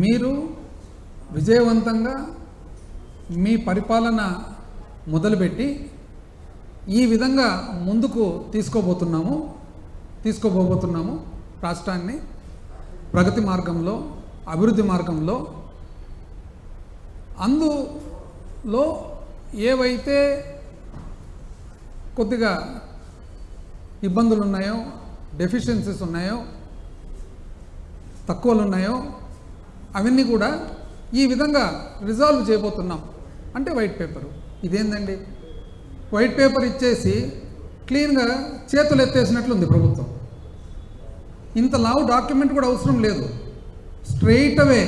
మీరు విజయవంతంగా మీ పరిపాలన మొదలుపెట్టి ఈ విధంగా ముందుకు తీసుకోబోతున్నాము రాష్ట్రాన్ని ప్రగతి మార్గంలో, అభివృద్ధి మార్గంలో. అందులో ఏవైతే కొద్దిగా ఇబ్బందులు ఉన్నాయో, డెఫిషియన్సీస్ ఉన్నాయో, తక్కువలు ఉన్నాయో అవన్నీ కూడా ఈ విధంగా రిజాల్వ్ చేయబోతున్నాం. అంటే వైట్ పేపరు ఇదేందండి, వైట్ పేపర్ ఇచ్చేసి క్లీన్గా చేతులు ఎత్తేసినట్లుంది ప్రభుత్వం. ఇంత లావు డాక్యుమెంట్ కూడా అవసరం లేదు, స్ట్రెయిట్ అవే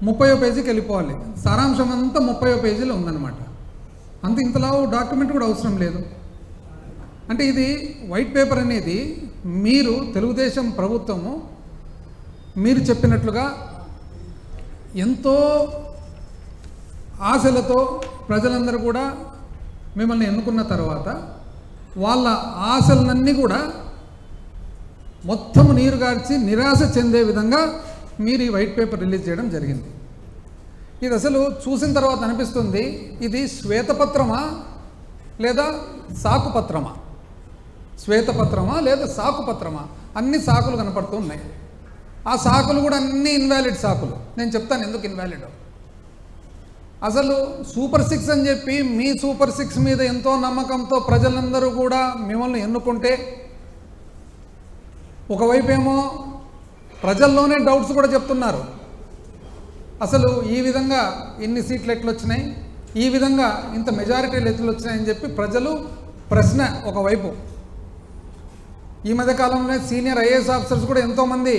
30వ పేజీకి వెళ్ళిపోవాలి. సారాంశం అంతా 30వ పేజీలో ఉందన్నమాట. ఇంత లావు డాక్యుమెంట్ కూడా అవసరం లేదు. అంటే ఇది వైట్ పేపర్ అనేది మీరు తెలుగుదేశం ప్రభుత్వము మీరు చెప్పినట్లుగా ఎంతో ఆశలతో ప్రజలందరూ కూడా మిమ్మల్ని ఎన్నుకున్న తర్వాత వాళ్ళ ఆశలన్నీ కూడా మొత్తం నీరుగార్చి నిరాశ చెందే విధంగా మీరు ఈ వైట్ పేపర్ రిలీజ్ చేయడం జరిగింది. ఇది అసలు చూసిన తర్వాత అనిపిస్తుంది, ఇది శ్వేతపత్రమా లేదా సాకుపత్రమా? శ్వేతపత్రమా లేదా సాకుపత్రమా? అన్ని సాకులు కనపడుతూ ఉన్నాయి. ఆ సాకులు కూడా అన్ని ఇన్వాలిడ్ సాకులు. నేను చెప్తాను ఎందుకు ఇన్వాలిడ్. అసలు సూపర్ 6 అని చెప్పి మీ సూపర్ 6 మీద ఎంతో నమ్మకంతో ప్రజలందరూ కూడా మిమ్మల్ని ఎన్నుకుంటే, ఒకవైపేమో ప్రజల్లోనే డౌట్స్ కూడా చెప్తున్నారు. అసలు ఈ విధంగా ఇన్ని సీట్లు ఎట్లు వచ్చినాయి, ఈ విధంగా ఇంత మెజారిటీలు ఎట్లు వచ్చినాయని చెప్పి ప్రజలు ప్రశ్న ఒకవైపు. ఈ మధ్యకాలంలో సీనియర్ ఐఏఎస్ ఆఫీసర్స్ కూడా ఎంతోమంది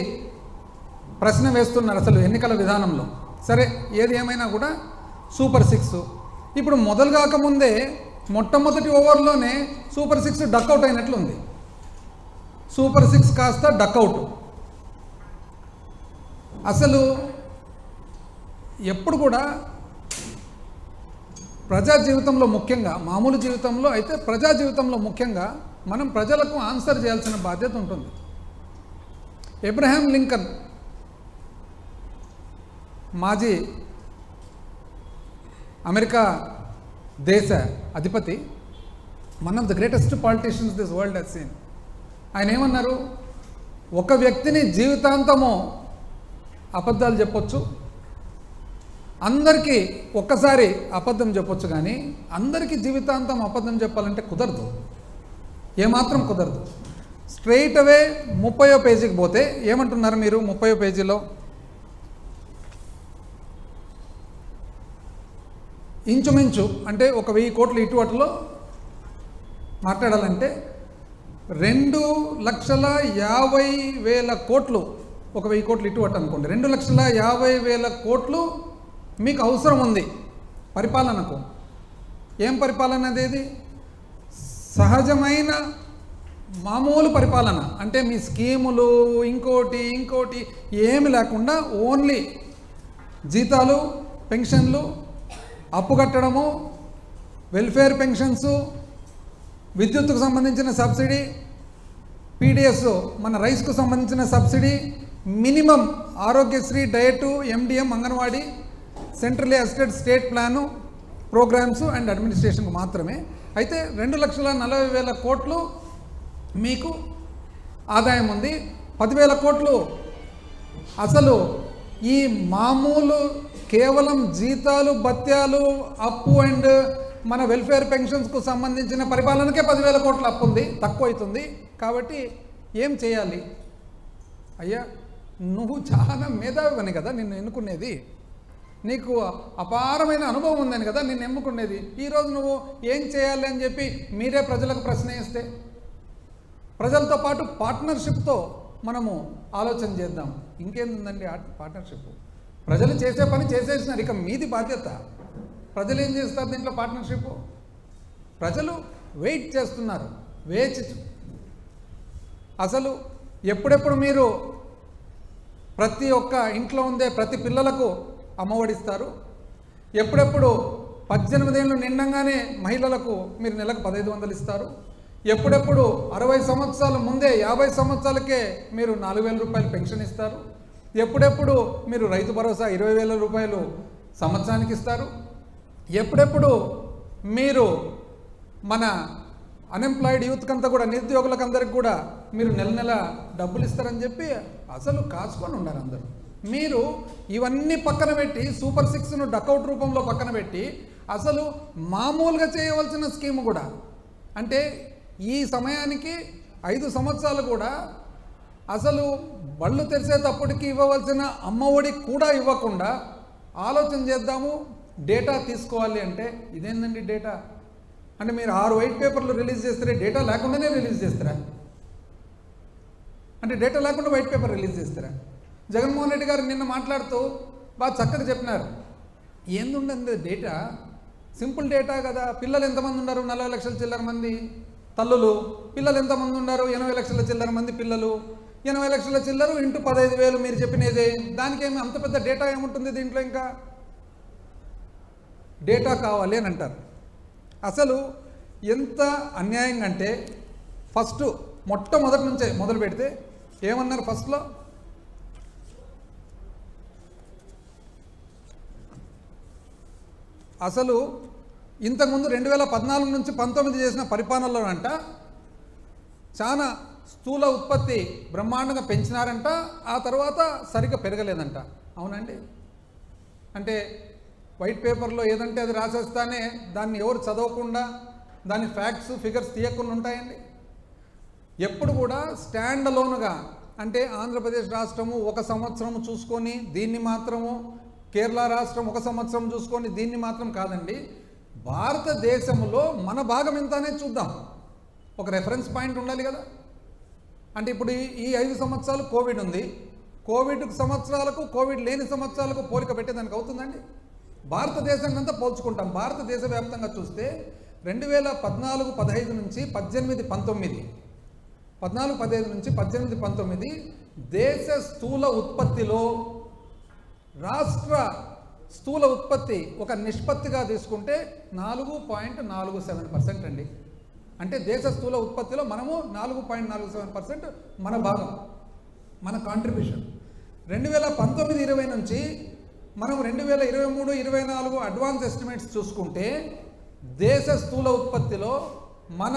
ప్రశ్న వేస్తున్నారు అసలు ఎన్నికల విధానంలో. సరే, ఏది ఏమైనా కూడా సూపర్ 6 ఇప్పుడు మొదలు కాకముందే మొట్టమొదటి ఓవర్లోనే సూపర్ 6 డక్అవుట్ అయినట్లుంది. సూపర్ 6 కాస్త డక్అవుట్. అసలు ఎప్పుడు కూడా ప్రజా జీవితంలో ముఖ్యంగా, మామూలు జీవితంలో అయితే ప్రజా జీవితంలో ముఖ్యంగా మనం ప్రజలకు ఆన్సర్ చేయాల్సిన బాధ్యత ఉంటుంది. అబ్రహాం లింకన్ మాజీ అమెరికా దేశ అధిపతి, one of the greatest politicians this world has scene. ఆయన ఏమన్నారు, ఒక వ్యక్తిని జీవితాంతము అబద్ధాలు చెప్పొచ్చు, అందరికీ ఒక్కసారి అబద్ధం చెప్పొచ్చు, కానీ అందరికీ జీవితాంతం అబద్ధం చెప్పాలంటే కుదరదు, ఏమాత్రం కుదరదు. స్ట్రెయిట్ అవే 30వ పేజీకి పోతే ఏమంటున్నారు మీరు? 30వ పేజీలో ఇంచుమించు అంటే 1,000 కోట్లు ఇటువటలో మాట్లాడాలంటే 2,50,000 కోట్లు, 1,000 కోట్లు ఇటువట అనుకోండి, 2,50,000 కోట్లు మీకు అవసరం ఉంది పరిపాలనకు. ఏం పరిపాలన అదేది? సహజమైన మామూలు పరిపాలన. అంటే మీ స్కీములు ఇంకోటి ఏమి లేకుండా ఓన్లీ జీతాలు, పెన్షన్లు, అప్పు కట్టడము, వెల్ఫేర్ పెన్షన్స్, విద్యుత్తుకు సంబంధించిన సబ్సిడీ, పీడిఎస్ మన రైస్కు సంబంధించిన subsidy, minimum Aarogyasri, diet, MDM, Anganwadi, centrally assisted state plan, programs and అడ్మినిస్ట్రేషన్కు మాత్రమే. అయితే 2,40,000 కోట్లు మీకు ఆదాయం ఉంది. 10,000 కోట్లు అసలు ఈ మామూలు కేవలం జీతాలు, భత్యాలు, అప్పు అండ్ మన వెల్ఫేర్ పెన్షన్స్కు సంబంధించిన పరిపాలనకే 10,000 కోట్ల అప్పు ఉంది, తక్కువ అవుతుంది. కాబట్టి ఏం చేయాలి? అయ్యా, నువ్వు చాలా మేధావివని కదా నిన్ను ఎన్నుకునేది, నీకు అపారమైన అనుభవం ఉందని కదా నిన్ను ఎన్నుకునేది. ఈరోజు నువ్వు ఏం చేయాలి అని చెప్పి మీరే ప్రజలకు ప్రశ్న వేస్తే, ప్రజలతో పాటు పార్ట్నర్షిప్తో మనము ఆలోచన చేద్దాం. ఇంకేందండి పార్ట్నర్షిప్? ప్రజలు చేసే పని చేసేసినారు, ఇక మీది బాధ్యత. ప్రజలు ఏం చేస్తారు దీంట్లో? పార్ట్నర్షిప్. ప్రజలు వెయిట్ చేస్తున్నారు, వేచి అసలు ఎప్పుడెప్పుడు మీరు ప్రతి ఒక్క ఇంట్లో ఉండే ప్రతి పిల్లలకు అమ్మఒడిస్తారు, ఎప్పుడెప్పుడు 18 ఏళ్ళు నిండంగానే మహిళలకు మీరు నెలకు 1,500 ఇస్తారు, ఎప్పుడెప్పుడు 60 సంవత్సరాల ముందే 50 సంవత్సరాలకే మీరు 4,000 రూపాయలు పెన్షన్ ఇస్తారు, ఎప్పుడెప్పుడు మీరు రైతు భరోసా 20,000 రూపాయలు సంవత్సరానికి ఇస్తారు, ఎప్పుడెప్పుడు మీరు మన అన్ఎంప్లాయిడ్ యూత్కంతా కూడా, నిరుద్యోగులకు అందరికి కూడా మీరు నెల నెల డబ్బులు ఇస్తారని చెప్పి అసలు కాచుకొని ఉన్నారు అందరూ. మీరు ఇవన్నీ పక్కన పెట్టి సూపర్ 6ను డకౌట్ రూపంలో పక్కన పెట్టి అసలు మామూలుగా చేయవలసిన స్కీమ్ కూడా, అంటే ఈ సమయానికి 5 సంవత్సరాలు కూడా అసలు బళ్ళు తెరిచేటప్పటికి ఇవ్వవలసిన అమ్మఒడి కూడా ఇవ్వకుండా ఆలోచన చేద్దాము డేటా తీసుకోవాలి అంటే ఇదేందండి డేటా? అంటే మీరు 6 వైట్ పేపర్లు రిలీజ్ చేస్తారే, డేటా లేకుండానే రిలీజ్ చేస్తారా? అంటే డేటా లేకుండా వైట్ పేపర్ రిలీజ్ చేస్తారా? జగన్మోహన్ రెడ్డి గారు నిన్న మాట్లాడుతూ బాగా చక్కగా చెప్పినారు, ఏందుండండి డేటా, సింపుల్ డేటా కదా. పిల్లలు ఎంతమంది ఉన్నారు? 40 లక్షల చిల్లర మంది తల్లులు. పిల్లలు ఎంతమంది ఉన్నారు? 80 లక్షల చిల్లర మంది పిల్లలు. 80 లక్షల చిల్లరు ఇంటూ 15,000 మీరు చెప్పినదే. దానికేమి అంత పెద్ద డేటా ఏముంటుంది దీంట్లో? ఇంకా డేటా కావాలి అని అంటారు. అసలు ఎంత అన్యాయంగా అంటే ఫస్ట్ మొట్టమొదటి నుంచే మొదలు పెడితే ఏమన్నారు ఫస్ట్లో? అసలు ఇంతకుముందు 2014 నుంచి 19 చేసిన పరిపాలనలో అంట చాలా స్థూల ఉత్పత్తి బ్రహ్మాండంగా పెంచినారంట, ఆ తర్వాత సరిగ్గా పెరగలేదంట. అవునండి? అంటే వైట్ పేపర్లో ఏదంటే అది రాసేస్తానే దాన్ని ఎవరు చదవకుండా దాని ఫ్యాక్ట్స్ ఫిగర్స్ తీయకుండా ఉంటాయండి. ఎప్పుడు కూడా స్టాండ్ అలోన్గా, అంటే ఆంధ్రప్రదేశ్ రాష్ట్రము 1 సంవత్సరం చూసుకొని దీన్ని మాత్రము, కేరళ రాష్ట్రం 1 సంవత్సరం చూసుకొని దీన్ని మాత్రం కాదండి, భారతదేశంలో మన భాగం ఎంత అనేది చూద్దాం. ఒక రెఫరెన్స్ పాయింట్ ఉండాలి కదా. అంటే ఇప్పుడు ఈ 5 సంవత్సరాలు కోవిడ్ ఉంది, కోవిడ్ సంవత్సరాలకు కోవిడ్ లేని సంవత్సరాలకు పోలిక పెట్టేదానికి అవుతుందండి? భారతదేశాన్ని అంతా పోల్చుకుంటాం. భారతదేశ వ్యాప్తంగా చూస్తే 2014-15 నుంచి 18-19, 14-15 నుంచి 18-19 దేశ స్థూల ఉత్పత్తిలో రాష్ట్ర స్థూల ఉత్పత్తి ఒక నిష్పత్తిగా తీసుకుంటే 4.47% అండి. అంటే దేశ స్థూల ఉత్పత్తిలో మనము 4.47% మన భాగం, మన కాంట్రిబ్యూషన్. 2019-20 నుంచి మనం 2023-24 అడ్వాన్స్ ఎస్టిమేట్స్ చూసుకుంటే దేశ స్థూల ఉత్పత్తిలో మన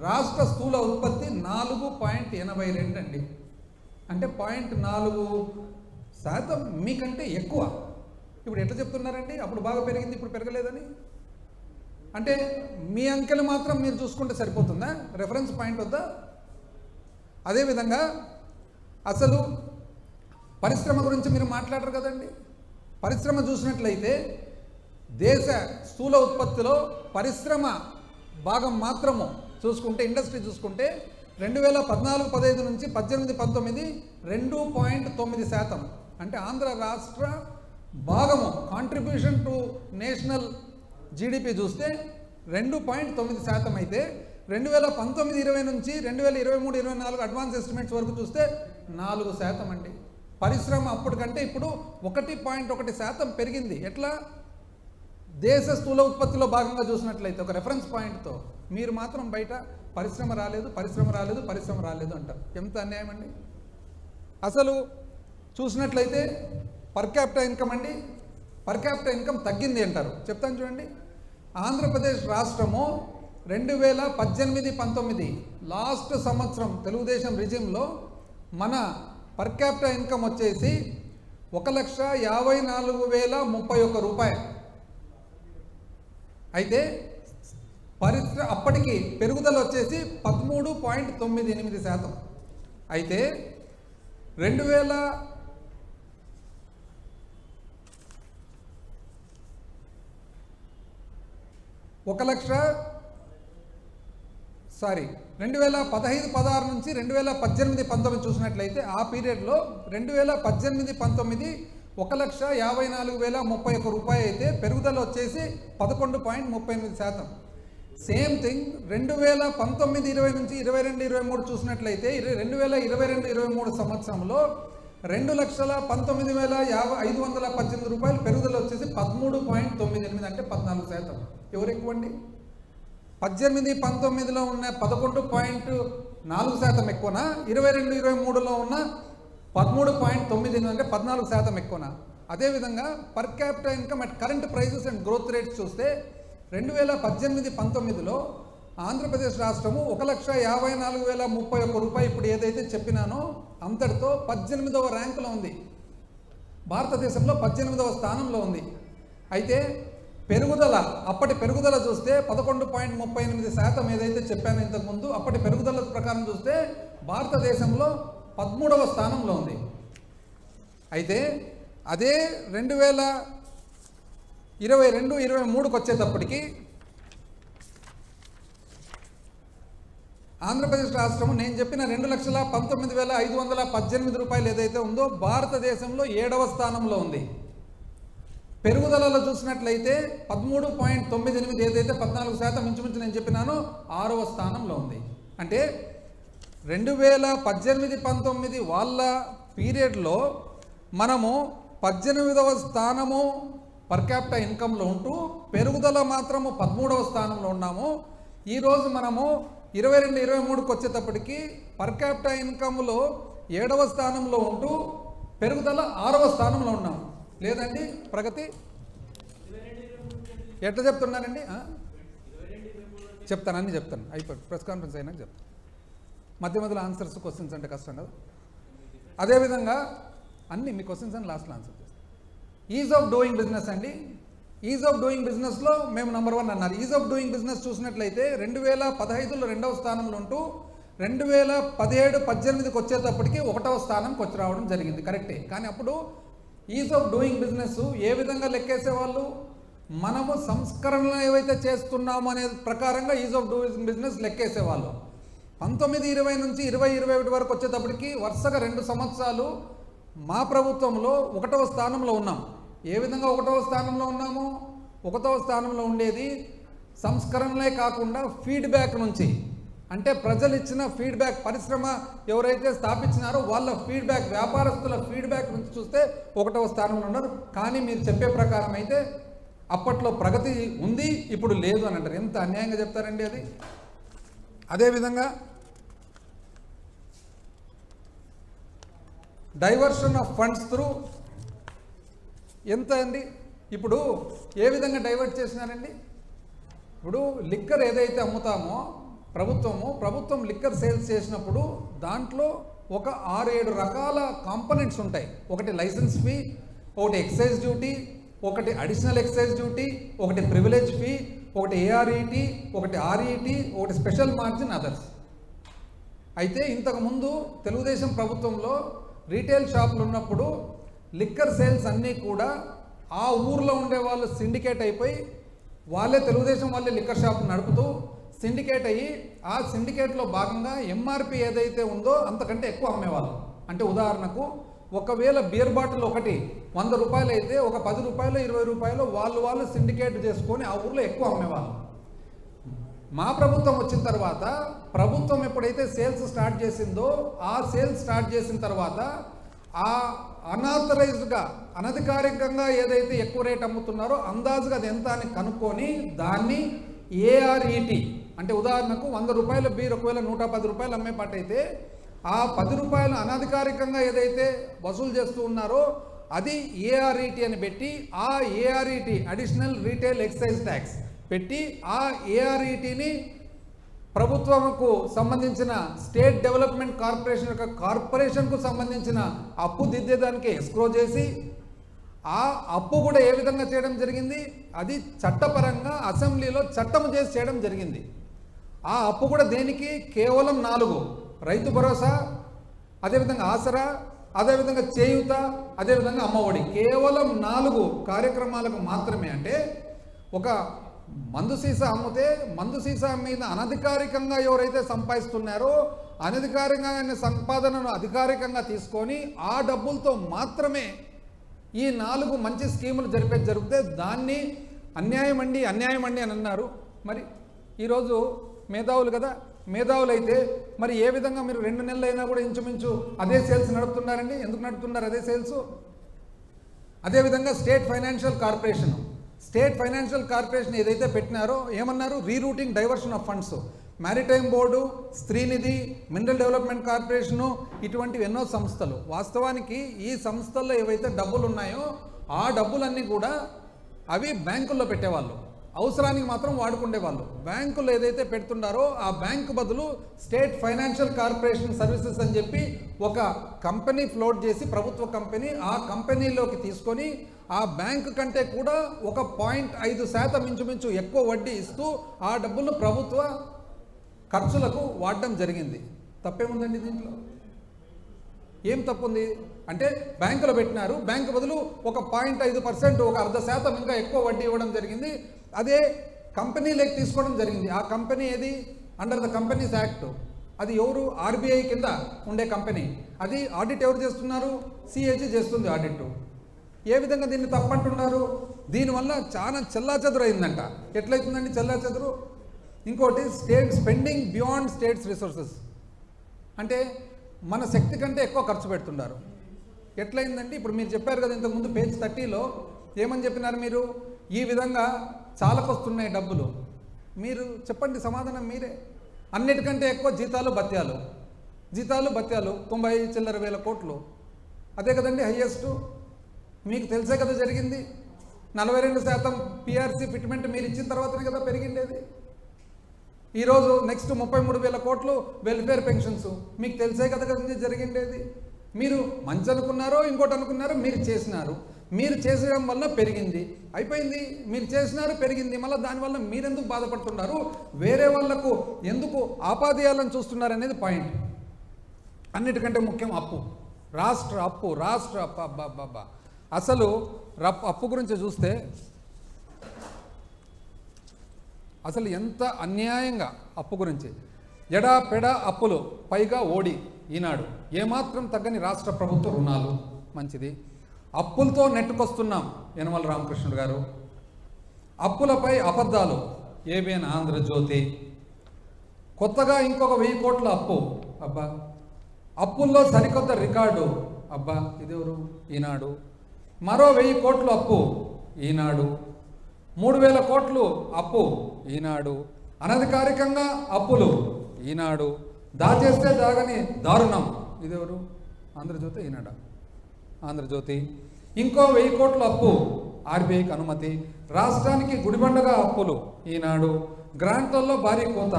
రాష్ట్ర స్థూల ఉత్పత్తి 4.82 అండి. అంటే 0.4% మీకంటే ఎక్కువ. ఇప్పుడు ఎట్లా చెప్తున్నారండి అప్పుడు బాగా పెరిగింది ఇప్పుడు పెరగలేదని? అంటే మీ అంకెలు మాత్రం మీరు చూసుకుంటే సరిపోతుందా? రెఫరెన్స్ పాయింట్ వద్దా? అదేవిధంగా అసలు పరిశ్రమ గురించి మీరు మాట్లాడరు కదండి. పరిశ్రమ చూసినట్లయితే దేశ స్థూల ఉత్పత్తిలో పరిశ్రమ భాగం మాత్రము చూసుకుంటే, ఇండస్ట్రీ చూసుకుంటే 2014-15 నుంచి 18-19 2.9%. అంటే ఆంధ్ర రాష్ట్ర భాగము కాంట్రిబ్యూషన్ టు నేషనల్ జీడిపి చూస్తే 2.9% అయితే 2019-20 నుంచి 2023-24 అడ్వాన్స్ ఎస్టిమేట్స్ వరకు చూస్తే 4% అండి. పరిశ్రమ అప్పటికంటే ఇప్పుడు 1.1% పెరిగింది. ఎట్లా? దేశ స్థూల ఉత్పత్తిలో భాగంగా చూసినట్లయితే ఒక రెఫరెన్స్ పాయింట్తో. మీరు మాత్రం బయట పరిశ్రమ రాలేదు, పరిశ్రమ రాలేదు, పరిశ్రమ రాలేదు అంటారు. ఎంత అన్యాయం అండి. అసలు చూసినట్లయితే పర్ క్యాపిటా ఇన్కమ్ అండి, పర్ క్యాపిటా ఇన్కమ్ తగ్గింది అంటారు. చెప్తాను చూడండి. ఆంధ్రప్రదేశ్ రాష్ట్రము 2018-19 లాస్ట్ సంవత్సరం తెలుగుదేశం రిజిమ్లో మన పర్ క్యాపిటా ఇన్కమ్ వచ్చేసి 1,54,031 రూపాయలు అయితే అప్పటికి పెరుగుదల వచ్చేసి 13.98%. అయితే 2015-16 నుంచి 2018-19 చూసినట్లయితే ఆ పీరియడ్లో 2018-19 1,54,031 రూపాయలు అయితే పెరుగుదల వచ్చేసి 11.38%. సేమ్ థింగ్ 2019-20 నుంచి 22-23 చూసినట్లయితే 2022-23 సంవత్సరంలో 2,19,518 రూపాయలు పెరుగుదల వచ్చేసి 13.98 అంటే 14%. ఎవరు ఎక్కువ అండి? 18-19లో ఉన్న 11.4% ఎక్కువనా? 22-23లో ఉన్న 13.98 అంటే 14% ఎక్కువనా? అదేవిధంగా per capital income at current prices and growth rates చూస్తే 2018-19లో ఆంధ్రప్రదేశ్ రాష్ట్రము 1,54,031 రూపాయలు ఇప్పుడు ఏదైతే చెప్పినానో అంతటితో 18వ ర్యాంకులో ఉంది. భారతదేశంలో 18వ స్థానంలో ఉంది. అయితే పెరుగుదల, అప్పటి పెరుగుదల చూస్తే 11.38% ఏదైతే చెప్పానో ఇంతకుముందు, అప్పటి పెరుగుదల ప్రకారం చూస్తే భారతదేశంలో 13వ స్థానంలో ఉంది. అయితే అదే 2022-23కి వచ్చేటప్పటికి ఆంధ్రప్రదేశ్ రాష్ట్రం నేను చెప్పిన 2,19,518 రూపాయలు ఏదైతే ఉందో భారతదేశంలో 7వ స్థానంలో ఉంది. పెరుగుదలలో చూసినట్లయితే 13.98 ఏదైతే 14% ఇంచుమించు నేను చెప్పినానో 6వ స్థానంలో ఉంది. అంటే 2018-19 వాళ్ళ పీరియడ్లో మనము 18వ స్థానము పర్ క్యాపిటల్ ఇన్కంలో ఉంటూ పెరుగుదల మాత్రము 13వ స్థానంలో ఉన్నాము. ఈరోజు మనము 22-23కి వచ్చేటప్పటికి పర్ క్యాపిటల్ ఇన్కంలో 7వ స్థానంలో ఉంటూ పెరుగుదల 6వ స్థానంలో ఉన్నాము. లేదండి ప్రగతి ఎట్లా చెప్తున్నానండి? చెప్తాను, అన్నీ చెప్తాను, అయిపోయి ప్రెస్ కాన్ఫరెన్స్ అయినాక చెప్తాను. మధ్యలో ఆన్సర్స్ క్వశ్చన్స్ అంటే కష్టం కదా. అదేవిధంగా అన్నీ మీ క్వశ్చన్స్ అని లాస్ట్లో ఆన్సర్ చేస్తాను. ఈజ్ ఆఫ్ డూయింగ్ బిజినెస్ అండి. ఈజ్ ఆఫ్ డూయింగ్ బిజినెస్లో మేము నెంబర్ 1 అన్నారు. ఈజ్ ఆఫ్ డూయింగ్ బిజినెస్ చూసినట్లయితే 2015లో 2వ స్థానంలో ఉంటూ 2017-18కి వచ్చేటప్పటికి 1వ స్థానంకి వచ్చి రావడం జరిగింది. కరెక్టే. కానీ అప్పుడు ఈజ్ ఆఫ్ డూయింగ్ బిజినెస్ ఏ విధంగా లెక్కేసేవాళ్ళు? మనము సంస్కరణలు ఏవైతే చేస్తున్నామో అనే ప్రకారంగా ఈజ్ ఆఫ్ డూయింగ్ బిజినెస్ లెక్కేసేవాళ్ళు. 19-20 నుంచి 20-21 వరకు వచ్చేటప్పటికి వరుసగా 2 సంవత్సరాలు మా ప్రభుత్వంలో 1వ స్థానంలో ఉన్నాం. ఏ విధంగా 1వ స్థానంలో ఉన్నాము? 1వ స్థానంలో ఉండేది సంస్కరణలే కాకుండా ఫీడ్బ్యాక్ నుంచి, అంటే ప్రజలు ఇచ్చిన ఫీడ్బ్యాక్, పరిశ్రమ ఎవరైతే స్థాపించినారో వాళ్ళ ఫీడ్బ్యాక్, వ్యాపారస్తుల ఫీడ్బ్యాక్ నుంచి చూస్తే 1వ స్థానంలో ఉన్నారు. కానీ మీరు చెప్పే ప్రకారం అయితే అప్పట్లో ప్రగతి ఉంది, ఇప్పుడు లేదు అని అంటారు. ఎంత అన్యాయంగా చెప్తారండి అది. అదేవిధంగా డైవర్షన్ ఆఫ్ ఫండ్స్ త్రూ ఎంత అండి? ఇప్పుడు ఏ విధంగా డైవర్ట్ చేసినారండి? ఇప్పుడు లిక్కర్ ఏదైతే అమ్ముతామో ప్రభుత్వం లిక్కర్ సేల్స్ చేసినప్పుడు దాంట్లో ఒక 6-7 రకాల కాంపనెంట్స్ ఉంటాయి. ఒకటి లైసెన్స్ ఫీ, ఒకటి ఎక్సైజ్ డ్యూటీ, ఒకటి అడిషనల్ ఎక్సైజ్ డ్యూటీ, ఒకటి ప్రివిలేజ్ ఫీ, ఒకటి ఏఆర్ఈటీ, ఒకటి ఆర్ఈటీ, ఒకటి స్పెషల్ మార్జిన్, అదర్స్. అయితే ఇంతకుముందు తెలుగుదేశం ప్రభుత్వంలో రీటైల్ షాపులు ఉన్నప్పుడు లిక్కర్ సేల్స్ అన్నీ కూడా ఆ ఊర్లో ఉండే వాళ్ళు సిండికేట్ అయిపోయి వాళ్ళే తెలుగుదేశం వాళ్ళే లిక్కర్ షాప్ నడుపుతూ సిండికేట్ అయ్యి ఆ సిండికేట్లో భాగంగా ఎంఆర్పి ఏదైతే ఉందో అంతకంటే ఎక్కువ అమ్మేవాళ్ళు. అంటే ఉదాహరణకు ఒకవేళ బియర్ బాటిల్ ఒకటి 100 రూపాయలు అయితే ఒక 10 రూపాయలు 20 రూపాయలు వాళ్ళు సిండికేట్ చేసుకొని ఆ ఊర్లో ఎక్కువ అమ్మేవాళ్ళు. మా ప్రభుత్వం వచ్చిన తర్వాత ప్రభుత్వం ఎప్పుడైతే సేల్స్ స్టార్ట్ చేసిందో ఆ సేల్స్ స్టార్ట్ చేసిన తర్వాత ఆ అనాథరైజ్డ్గా అనధికారికంగా ఏదైతే ఎక్కువ రేట్ అమ్ముతున్నారో అందాజుగా అది ఎంత అని కనుక్కొని దాన్ని ఏఆర్ఈటీ, అంటే ఉదాహరణకు 100 రూపాయల బీర్ ఒకవేళ 110 రూపాయలు అమ్మే పాటైతే ఆ 10 రూపాయలు అనధికారికంగా ఏదైతే వసూలు చేస్తూ ఉన్నారో అది ఏఆర్ఈటీ అని పెట్టి ఆ ఏఆర్ఈటీ అడిషనల్ రీటైల్ ఎక్సైజ్ ట్యాక్స్ పెట్టి ఆ ఏఆర్ఈటీని ప్రభుత్వంకు సంబంధించిన స్టేట్ డెవలప్మెంట్ కార్పొరేషన్కు సంబంధించిన అప్పు దిద్దేదానికి ఎస్క్రో చేసి ఆ అప్పు కూడా ఏ విధంగా చేయడం జరిగింది? అది చట్టపరంగా అసెంబ్లీలో చట్టం చేసి చేయడం జరిగింది. ఆ అప్పు కూడా దేనికి? కేవలం 4, రైతు భరోసా, అదేవిధంగా ఆసరా, అదేవిధంగా చేయూత, అదేవిధంగా అమ్మఒడి, కేవలం 4 కార్యక్రమాలకు మాత్రమే. అంటే ఒక మందు సీసా అమ్మితే మందు సీసా మీద అనధికారికంగా ఎవరైతే సంపాదిస్తున్నారో అనధికారికంగా సంపాదనను అధికారికంగా తీసుకొని ఆ డబ్బులతో మాత్రమే ఈ 4 మంచి స్కీములు జరిగితే దాన్ని అన్యాయం అండి అని అన్నారు. మరి ఈరోజు మేధావులు కదా, మేధావులు అయితే మరి ఏ విధంగా మీరు 2 నెలలు అయినా కూడా ఇంచుమించు అదే సేల్స్ నడుపుతున్నారండి? ఎందుకు నడుపుతున్నారు అదే సేల్స్? అదేవిధంగా స్టేట్ ఫైనాన్షియల్ కార్పొరేషన్ ఏదైతే పెట్టినారో ఏమన్నారు? Rerouting diversion of funds. Maritime board, Streenidhi, mineral development corporation, ఇటువంటివి ఎన్నో సంస్థలు. వాస్తవానికి ఈ సంస్థల్లో ఏవైతే డబ్బులు ఉన్నాయో ఆ డబ్బులన్నీ కూడా అవి బ్యాంకుల్లో పెట్టేవాళ్ళు, అవసరానికి మాత్రం వాడుకునేవాళ్ళు. బ్యాంకులు ఏదైతే పెడుతున్నారో ఆ బ్యాంకు బదులు స్టేట్ ఫైనాన్షియల్ కార్పొరేషన్ సర్వీసెస్ అని చెప్పి ఒక కంపెనీ ఫ్లోట్ చేసి, ప్రభుత్వ కంపెనీ, ఆ కంపెనీలోకి తీసుకొని ఆ బ్యాంకు కంటే కూడా 1.5% ఇంచుమించు ఎక్కువ వడ్డీ ఇస్తూ ఆ డబ్బులు ప్రభుత్వ ఖర్చులకు వాడడం జరిగింది. తప్పేముందండి దీంట్లో? ఏం తప్పుంది అంటే బ్యాంకులో పెట్టినారు, బ్యాంకు బదులు 1.5%, 0.5% ఇంకా ఎక్కువ వడ్డీ ఇవ్వడం జరిగింది. అదే కంపెనీలోకి తీసుకోవడం జరిగింది. ఆ కంపెనీ ఏది? Under the companies act. అది ఎవరు? ఆర్బీఐ కింద ఉండే కంపెనీ. అది ఆడిట్ ఎవరు చేస్తున్నారు? సిఏజీ చేస్తుంది ఆడిట్. ఏ విధంగా దీన్ని తప్పంటున్నారు? దీనివల్ల చాలా చెల్లాచెదురు అయిందంట. ఎట్లయితుందండి చెల్లాచెదురు? ఇంకోటి, state spending beyond states resources, అంటే మన శక్తి కంటే ఎక్కువ ఖర్చు పెడుతున్నారు. ఎట్లయిందండి? ఇప్పుడు మీరు చెప్పారు కదా ఇంతకుముందు పేజ్ 30లో ఏమని చెప్పినారు మీరు? ఈ విధంగా చాలాకొస్తున్నాయి డబ్బులు. మీరు చెప్పండి సమాధానం మీరే. అన్నిటికంటే ఎక్కువ జీతాలు భత్యాలు 90 చిల్లర వేల కోట్లు. అదే కదండి హయ్యెస్ట్. మీకు తెలిసే కదా జరిగింది. 42% పిఆర్సీ ఫిట్మెంట్ మీరు ఇచ్చిన తర్వాతనే కదా పెరిగిండేది. ఈరోజు నెక్స్ట్ 33,000 కోట్లు వెల్ఫేర్ పెన్షన్స్, మీకు తెలిసే కదా జరిగిండేది. మీరు మంచి అనుకున్నారో ఇంకోటి అనుకున్నారో మీరు చేసినారు. మీరు చేసడం వల్ల పెరిగింది, అయిపోయింది. మీరు చేసినారు, పెరిగింది. మళ్ళీ దానివల్ల మీరెందుకు బాధపడుతున్నారు? వేరే వాళ్లకు ఎందుకు ఆపాదయాలను చూస్తున్నారు అనేది పాయింట్. అన్నిటికంటే ముఖ్యం అప్పు, రాష్ట్ర అప్పు. అబ్బా అసలు అప్పు గురించి చూస్తే అసలు ఎంత అన్యాయంగా అప్పు గురించి, ఎడాపెడా అప్పులు, పైగా ఓడి ఈనాడు ఏమాత్రం తగ్గని రాష్ట్ర ప్రభుత్వ రుణాలు. మంచిది. అప్పులతో నెట్టుకొస్తున్నాం యనమల రామకృష్ణుడు గారు. అప్పులపై అబద్ధాలు, ఏబిఎన్ ఆంధ్రజ్యోతి. కొత్తగా ఇంకొక 1000 కోట్ల అప్పు, అబ్బా. అప్పుల్లో సరికొత్త రికార్డు, అబ్బా. ఇదెవరు? ఈనాడు. మరో 1000 కోట్లు అప్పు, ఈనాడు. 3000 కోట్లు అప్పు, ఈనాడు. అనధికారికంగా అప్పులు, ఈనాడు. దాచేస్తే దాగని దారుణం, ఇదెవరు? ఆంధ్రజ్యోతి, ఈనాడు. ఆంధ్రజ్యోతి. ఇంకో 1000 కోట్ల అప్పు, ఆర్బీఐకి అనుమతి. రాష్ట్రానికి గుడిబండగా అప్పులు, ఈనాడు. గ్రాంట్లలో భారీ కోత,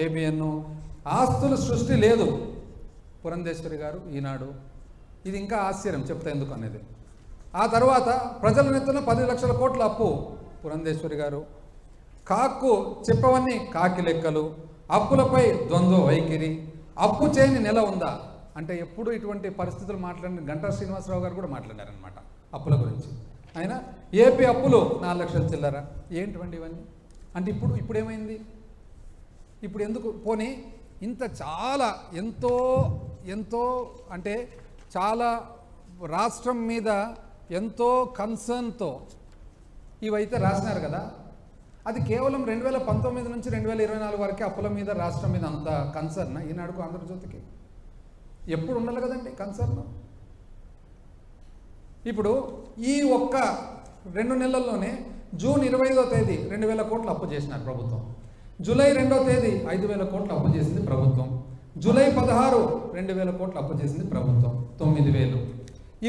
ఏబిఎన్. ఆస్తుల సృష్టి లేదు, పురంధేశ్వరి గారు, ఈనాడు. ఇది ఇంకా ఆశ్చర్యం చెప్తా ఎందుకు అనేది. ఆ తర్వాత ప్రజల నెత్తున 10 లక్షల కోట్ల అప్పు, పురంధేశ్వరి గారు. కాక్కు చెప్పవన్నీ కాకి లెక్కలు. అప్పులపై ద్వంద్వ వైఖరి. అప్పు చేయని నెల ఉందా అంటే ఎప్పుడు ఇటువంటి పరిస్థితులు మాట్లాడిన గంటా శ్రీనివాసరావు గారు కూడా మాట్లాడారనమాట అప్పుల గురించి. ఆయన ఏపీ అప్పులు 4 లక్షల చిల్లర. ఏంటివండి ఇవన్నీ? అంటే ఇప్పుడు ఏమైంది? ఇప్పుడు ఎందుకు పోనీ ఇంత చాలా ఎంతో అంటే చాలా రాష్ట్రం మీద ఎంతో కన్సర్న్తో ఇవైతే రాసినారు కదా, అది కేవలం 2019 నుంచి 2024 వరకే అప్పుల మీద రాష్ట్రం మీద అంత కన్సర్న్ ఈనాడుకు ఆంధ్రజ్యోతికి ఎప్పుడు ఉండాలి కదండి కన్సర్న్. ఇప్పుడు ఈ ఒక్క 2 నెలల్లోనే జూన్ 25వ తేదీ 2000 కోట్లు అప్పు చేసినారు ప్రభుత్వం. జూలై 2వ తేదీ 5000 కోట్లు అప్పు చేసింది ప్రభుత్వం. జూలై 16 2000 కోట్లు అప్పు చేసింది ప్రభుత్వం. 9000.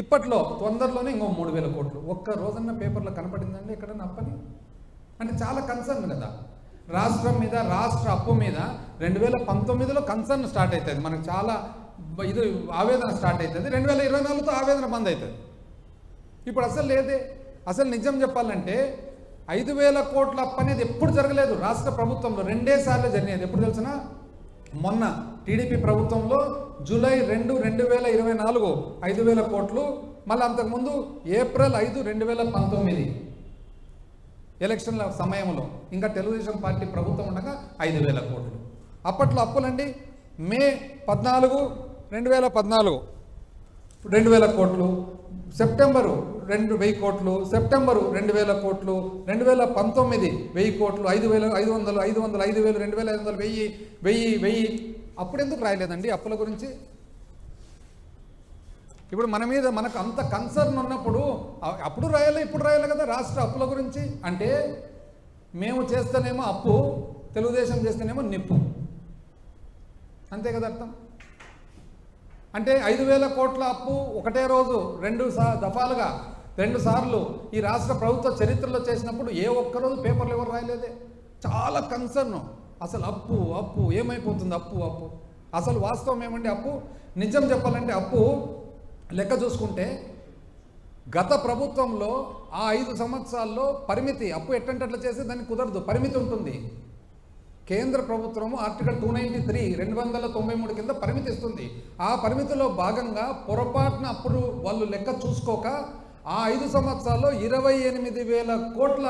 ఇప్పట్లో తొందరలోనే ఇంకో 3000 కోట్లు. ఒక్క రోజన్న పేపర్లో కనపడిందండి ఎక్కడన్నా అప్పని? అంటే చాలా కన్సర్న్ కదా రాష్ట్రం మీద, రాష్ట్ర అప్పు మీద. 2019లో కన్సర్న్ స్టార్ట్ అవుతుంది, మనకు చాలా ఇది ఆవేదన స్టార్ట్ అవుతుంది. 2024తో ఆవేదన బంద్ అవుతుంది. ఇప్పుడు అసలు లేదే. అసలు నిజం చెప్పాలంటే 5000 కోట్ల అప్పు అనేది ఎప్పుడు జరగలేదు రాష్ట్ర ప్రభుత్వంలో. 2 సార్లు జరిగేది. ఎప్పుడు తెలిసిన? మొన్న టీడీపీ ప్రభుత్వంలో జూలై 2, 2024 5000 కోట్లు. మళ్ళీ అంతకుముందు ఏప్రిల్ 5, 2019 ఎలక్షన్ల సమయంలో ఇంకా తెలుగుదేశం పార్టీ ప్రభుత్వం ఉండగా 5000 కోట్లు. అప్పట్లో అప్పులండి మే 14, 2014 2000 కోట్లు. సెప్టెంబరు 2000 కోట్లు. సెప్టెంబరు 2000 కోట్లు. 2019 1000 కోట్లు. 5000, 500, 500, 5000, 2500, 1000. అప్పుడు ఎందుకు రాయలేదండి అప్పుల గురించి? ఇప్పుడు మన మీద మనకు అంత కన్సర్న్ ఉన్నప్పుడు అప్పుడు రాయాలి, ఇప్పుడు రాయాలి కదా రాష్ట్ర అప్పుల గురించి. అంటే మేము చేస్తేనేమో అప్పు, తెలుగుదేశం చేస్తేనేమో నిప్పు. అంతే కదా అర్థం. అంటే 5,000 కోట్ల అప్పు ఒకటే రోజు దఫాలుగా 2 సార్లు ఈ రాష్ట్ర ప్రభుత్వ చరిత్రలో చేసినప్పుడు ఏ ఒక్కరోజు పేపర్లు ఎవరు రాయలేదే. చాలా కన్సర్న్. అసలు అప్పు అప్పు ఏమైపోతుంది, అప్పు అప్పు. అసలు వాస్తవం ఏమండి, అప్పు నిజం చెప్పాలంటే అప్పు లెక్క చూసుకుంటే గత ప్రభుత్వంలో ఆ 5 సంవత్సరాల్లో పరిమితి, అప్పు ఎట్టంటే అట్లా చేస్తే దానికి కుదరదు, పరిమితి ఉంటుంది. కేంద్ర ప్రభుత్వము ఆర్టికల్ 293 293 కింద పరిమితి ఇస్తుంది. ఆ పరిమితిలో భాగంగా పొరపాటున అప్పుడు వాళ్ళు లెక్క చూసుకోక ఆ 5 సంవత్సరాల్లో 28,000 కోట్ల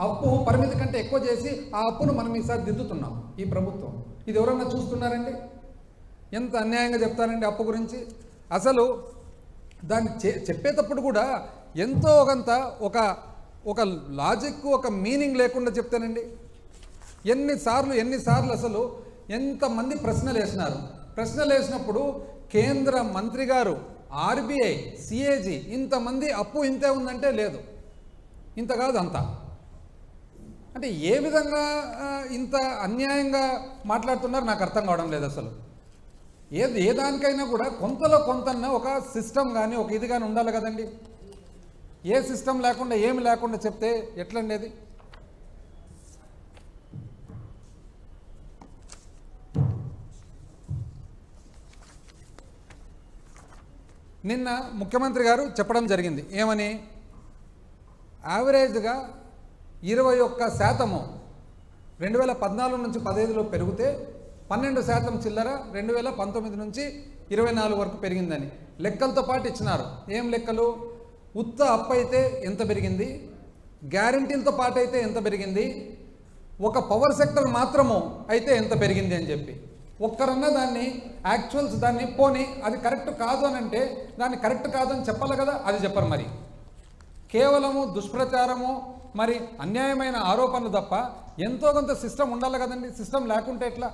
అప్పు పరిమితి కంటే ఎక్కువ చేసి ఆ అప్పును మనం ఈసారి దిద్దుతున్నాం ఈ ప్రభుత్వం. ఇది ఎవరన్నా చూస్తున్నారండి? ఎంత అన్యాయంగా చెప్తారండి అప్పు గురించి. అసలు దాన్ని చెప్పేటప్పుడు కూడా ఎంతో కొంత ఒక లాజిక్, ఒక మీనింగ్ లేకుండా చెప్తానండి. ఎన్నిసార్లు అసలు ఎంతమంది ప్రశ్నలు వేసినప్పుడు కేంద్ర మంత్రి గారు, ఆర్బీఐ, సిఏజీ ఇంతమంది అప్పు ఇంతే ఉందంటే లేదు, ఇంత కాదు అంత. అంటే ఏ విధంగా ఇంత అన్యాయంగా మాట్లాడుతున్నారు నాకు అర్థం కావడం లేదు అసలు. ఏ దానికైనా కూడా కొంతలో కొంతన్నా ఒక సిస్టమ్ కానీ ఒక ఇది కానీ ఉండాలి కదండి. ఏ సిస్టమ్ లేకుండా ఏమి లేకుండా చెప్తే ఎట్లండి అది? నిన్న ముఖ్యమంత్రి గారు చెప్పడం జరిగింది ఏమని, యావరేజ్గా 21% 2014 నుంచి 15లో పెరిగితే 12% చిల్లర 2019 నుంచి 24 వరకు పెరిగిందని లెక్కలతో పాటు ఇచ్చినారు. ఏం లెక్కలు? ఉత్త అప్పు అయితే ఎంత పెరిగింది, గ్యారంటీలతో పాటు అయితే ఎంత పెరిగింది, ఒక పవర్ సెక్టర్ మాత్రము అయితే ఎంత పెరిగింది అని చెప్పి. ఒక్కరన్నా దాన్ని యాక్చువల్స్ దాన్ని పోని అది కరెక్ట్ కాదు అని అంటే దాన్ని కరెక్ట్ కాదని చెప్పాలి కదా, అది చెప్పరు. మరి కేవలము దుష్ప్రచారము, మరి అన్యాయమైన ఆరోపణలు తప్ప ఎంతో కొంత సిస్టమ్ ఉండాలి కదండి. సిస్టమ్ లేకుంటే ఎట్లా?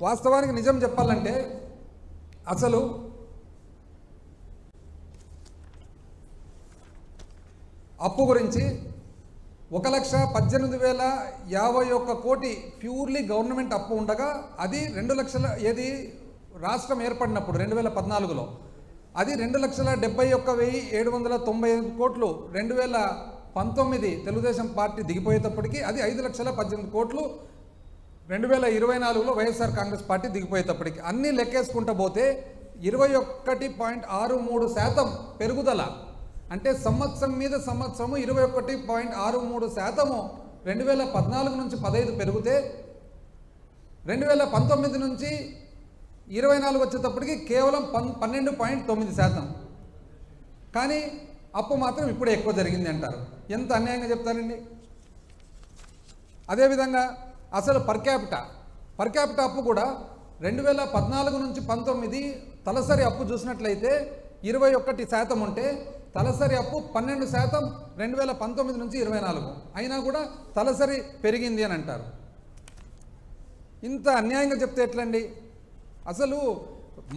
వాస్తవానికి నిజం చెప్పాలంటే అసలు అప్పు గురించి 1,18,051 కోటి ప్యూర్లీ గవర్నమెంట్ అప్పు ఉండగా అది 2 లక్షల ఏది రాష్ట్రం ఏర్పడినప్పుడు 2014లో అది 2,71,795 కోట్లు 2019 తెలుగుదేశం పార్టీ దిగిపోయేటప్పటికి అది 5,18,000 కోట్లు 2024లో వైఎస్ఆర్ కాంగ్రెస్ పార్టీ దిగిపోయేటప్పటికి అన్నీ లెక్కేసుకుంటూ పోతే 21.63% పెరుగుదల. అంటే సంవత్సరం మీద సంవత్సరము 21.63% 2014 నుంచి 15 పెరిగితే 2019 నుంచి 24 వచ్చేటప్పటికి కేవలం 12.9%. కానీ అప్పు మాత్రం ఇప్పుడే ఎక్కువ జరిగింది అంటారు. ఎంత అన్యాయంగా చెప్తారండి. అదేవిధంగా అసలు పర్ క్యాపిటా అప్పు కూడా 2014 నుంచి 19 తలసరి అప్పు చూసినట్లయితే 21% ఉంటే తలసరి అప్పు 12% 2019 నుంచి 24 అయినా కూడా తలసరి పెరిగింది అని అంటారు. ఇంత అన్యాయంగా చెప్తే ఎట్లండి? అసలు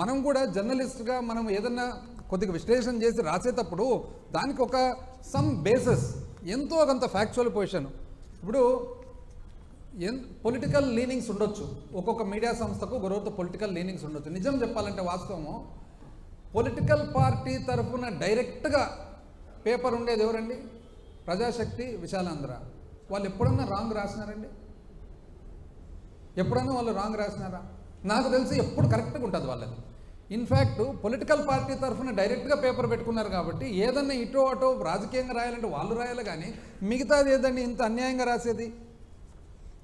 మనం కూడా జర్నలిస్ట్గా మనం ఏదన్నా కొద్దిగా విశ్లేషణ చేసి రాసేటప్పుడు దానికి ఒక సమ్ బేసెస్, ఎంతో కొంత ఫ్యాక్చువల్ పొజిషన్. ఇప్పుడు పొలిటికల్ లీనింగ్స్ ఉండొచ్చు, ఒక్కొక్క మీడియా సంస్థకు ఒకరోజు పొలిటికల్ లీనింగ్స్ ఉండొచ్చు. నిజం చెప్పాలంటే వాస్తవము పొలిటికల్ పార్టీ తరఫున డైరెక్ట్గా పేపర్ ఉండేది ఎవరండి? ప్రజాశక్తి, విశాలాంధ్ర. వాళ్ళు ఎప్పుడన్నా రాంగ్ రాసినారండి? ఎప్పుడన్నా వాళ్ళు రాంగ్ రాసినారా? నాకు తెలిసి ఎప్పుడు కరెక్ట్గా ఉంటుంది వాళ్ళది. ఇన్ఫ్యాక్ట్ పొలిటికల్ పార్టీ తరఫున డైరెక్ట్గా పేపర్ పెట్టుకున్నారు కాబట్టి ఏదన్నా ఇటో అటో రాజకీయంగా రాయాలంటే వాళ్ళు రాయాలి, కానీ మిగతాది ఏదండి ఇంత అన్యాయంగా రాసేది?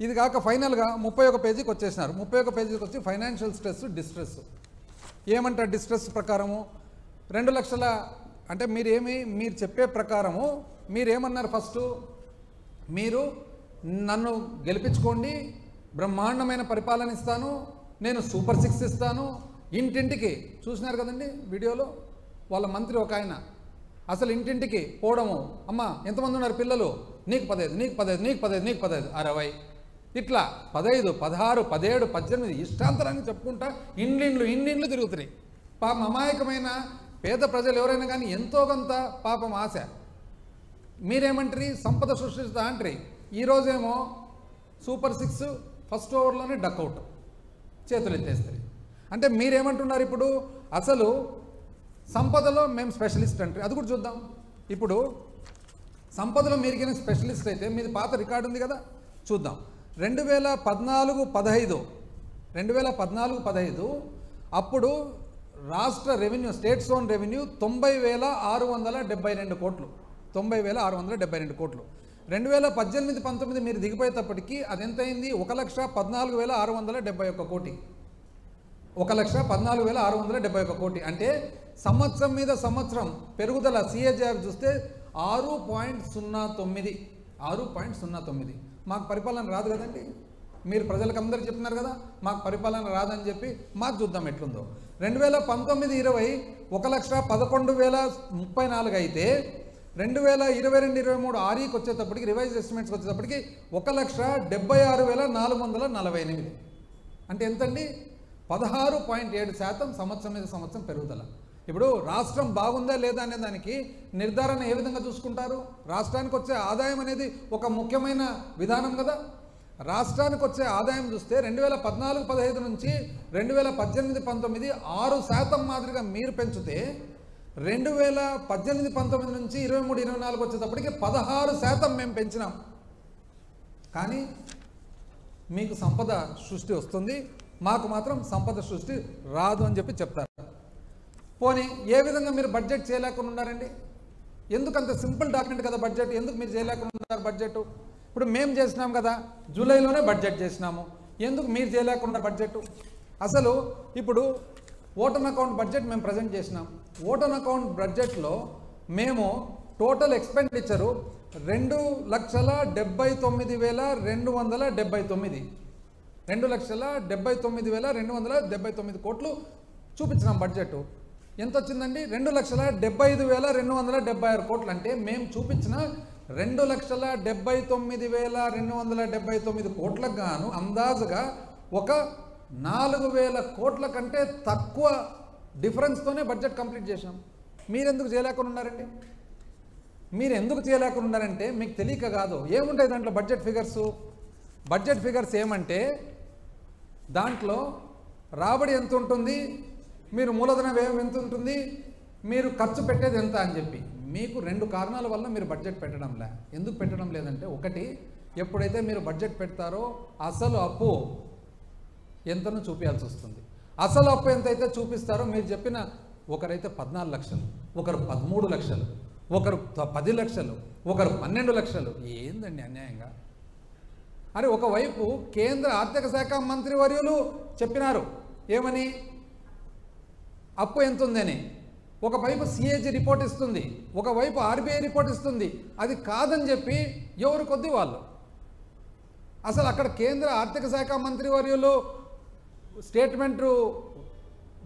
ఇది కాక ఫైనల్గా 31 పేజీకి వచ్చేసినారు. 31 పేజీకి వచ్చి ఫైనాన్షియల్ స్ట్రెస్, డిస్ట్రెస్. ఏమంటారు డిస్ట్రెస్ ప్రకారము? 2 లక్షల అంటే మీరు చెప్పే ప్రకారము మీరేమన్నారు? ఫస్ట్ మీరు నన్ను గెలిపించుకోండి, బ్రహ్మాండమైన పరిపాలన ఇస్తాను, నేను సూపర్ 6 ఇస్తాను, ఇంటింటికి చూసినారు కదండి వీడియోలో వాళ్ళ మంత్రి ఒక ఆయన అసలు ఇంటింటికి పోవడము, అమ్మ ఎంతమంది ఉన్నారు పిల్లలు, నీకు 15, నీకు 15, నీకు 15, నీకు 15, 60 ఇట్లా 15, 16, 17, 18 ఇష్టాంతరాన్ని చెప్పుకుంటా ఇండ్లు తిరుగుతున్నాయి. పాపం అమాయకమైన పేద ప్రజలు ఎవరైనా కానీ ఎంతో కొంత పాపం ఆశ. మీరేమంటారు? సంపద సృష్టిస్తా అంటారు. ఈరోజేమో సూపర్ 6 ఫస్ట్ ఓవర్లోనే డక్అవుట్. చేతులు ఎత్తేస్తారు. అంటే మీరేమంటున్నారు ఇప్పుడు? అసలు సంపదలో మేము స్పెషలిస్ట్ అంటే అది కూడా చూద్దాం. ఇప్పుడు సంపదలో మీరిగిన స్పెషలిస్ట్ అయితే మీది పాత రికార్డు ఉంది కదా, చూద్దాం. 2014-15 అప్పుడు రాష్ట్ర రెవెన్యూ, స్టేట్స్ ఓన్ రెవెన్యూ 90,672 కోట్లు. 90,672 కోట్లు. 2018-19 మీరు దిగిపోయేటప్పటికీ అది ఎంత అయింది? 1,14,671 కోటి. 1,14,671 కోటి. అంటే సంవత్సరం మీద సంవత్సరం పెరుగుదల CAGR చూస్తే 6.09. మాకు పరిపాలన రాదు కదండి. మీరు ప్రజలకు అందరికీ చెప్తున్నారు కదా మాకు పరిపాలన రాదని చెప్పి. మాకు చూద్దాం ఎట్లుందో. 2019-20 1,11,034 అయితే 2022-23 REకి వచ్చేటప్పటికి, రివైజ్ ఎస్టిమేట్స్కి వచ్చేటప్పటికి 1,76,448. అంటే ఎంతండి? 16.7% సంవత్సరం మీద సంవత్సరం పెరుగుదల. ఇప్పుడు రాష్ట్రం బాగుందా లేదా అనే దానికి నిర్ధారణ ఏ విధంగా చూసుకుంటారు? రాష్ట్రానికి వచ్చే ఆదాయం అనేది ఒక ముఖ్యమైన విధానం కదా. రాష్ట్రానికి వచ్చే ఆదాయం చూస్తే 2014-15 నుంచి 2018-19 6% మాదిరిగా మీరు పెంచితే 2018-19 నుంచి 23-24 వచ్చేటప్పటికి 16% మేము పెంచినాం. కానీ మీకు సంపద సృష్టి వస్తుంది, మాకు మాత్రం సంపద సృష్టి రాదు అని చెప్పి చెప్తారు. పోనీ ఏ విధంగా మీరు బడ్జెట్ చేయలేకుండా ఉన్నారండి? ఎందుకు అంత సింపుల్ డాక్యుమెంట్ కదా బడ్జెట్, ఎందుకు మీరు చేయలేకుండా ఉన్నారు బడ్జెట్? ఇప్పుడు మేము చేసినాం కదా, జూలైలోనే బడ్జెట్ చేసినాము, ఎందుకు మీరు చేయలేకుండా బడ్జెట్? అసలు ఇప్పుడు ఓటన్ అకౌంట్ బడ్జెట్ మేము ప్రజెంట్ చేసినాం. ఓటన్ అకౌంట్ బడ్జెట్లో మేము టోటల్ ఎక్స్పెండిచరు 2,79,279 2,79,279 కోట్లు చూపించినాం బడ్జెట్. ఎంత వచ్చిందండి? 2,75,276 కోట్లు. అంటే మేము చూపించిన 2,79,279 కోట్లకు గాను అందాజుగా ఒక 4,000 కోట్ల కంటే తక్కువ డిఫరెన్స్తోనే బడ్జెట్ కంప్లీట్ చేసాం. మీరెందుకు చేయలేకుండా ఉన్నారండి? మీరు ఎందుకు చేయలేకుండా ఉన్నారంటే మీకు తెలియక కాదు. ఏముంటాయి దాంట్లో బడ్జెట్ ఫిగర్స్ ఏమంటే దాంట్లో రాబడి ఎంత ఉంటుంది, మీరు మూలధన వ్యయం ఎంత ఉంటుంది, మీరు ఖర్చు పెట్టేది ఎంత అని చెప్పి. మీకు 2 కారణాల వల్ల మీరు బడ్జెట్ పెట్టడంలే. ఎందుకు పెట్టడం లేదంటే, ఒకటి, ఎప్పుడైతే మీరు బడ్జెట్ పెడతారో అసలు అప్పు ఎంతను చూపించాల్సి వస్తుంది. అసలు అప్పు ఎంతైతే చూపిస్తారో మీరు చెప్పిన, ఒకరైతే 14 లక్షలు, ఒకరు 13 లక్షలు, ఒకరు 10 లక్షలు, ఒకరు 12 లక్షలు. ఏందండి అన్యాయంగా? అరే ఒకవైపు కేంద్ర ఆర్థిక శాఖ మంత్రి వర్యులు చెప్పినారు ఏమని, అప్పు ఎంత ఉందని. ఒకవైపు CAG రిపోర్ట్ ఇస్తుంది, ఒకవైపు RBI రిపోర్ట్ ఇస్తుంది. అది కాదని చెప్పి ఎవరు కొద్ది వాళ్ళు. అసలు అక్కడ కేంద్ర ఆర్థిక శాఖ మంత్రి వర్యులు స్టేట్మెంటు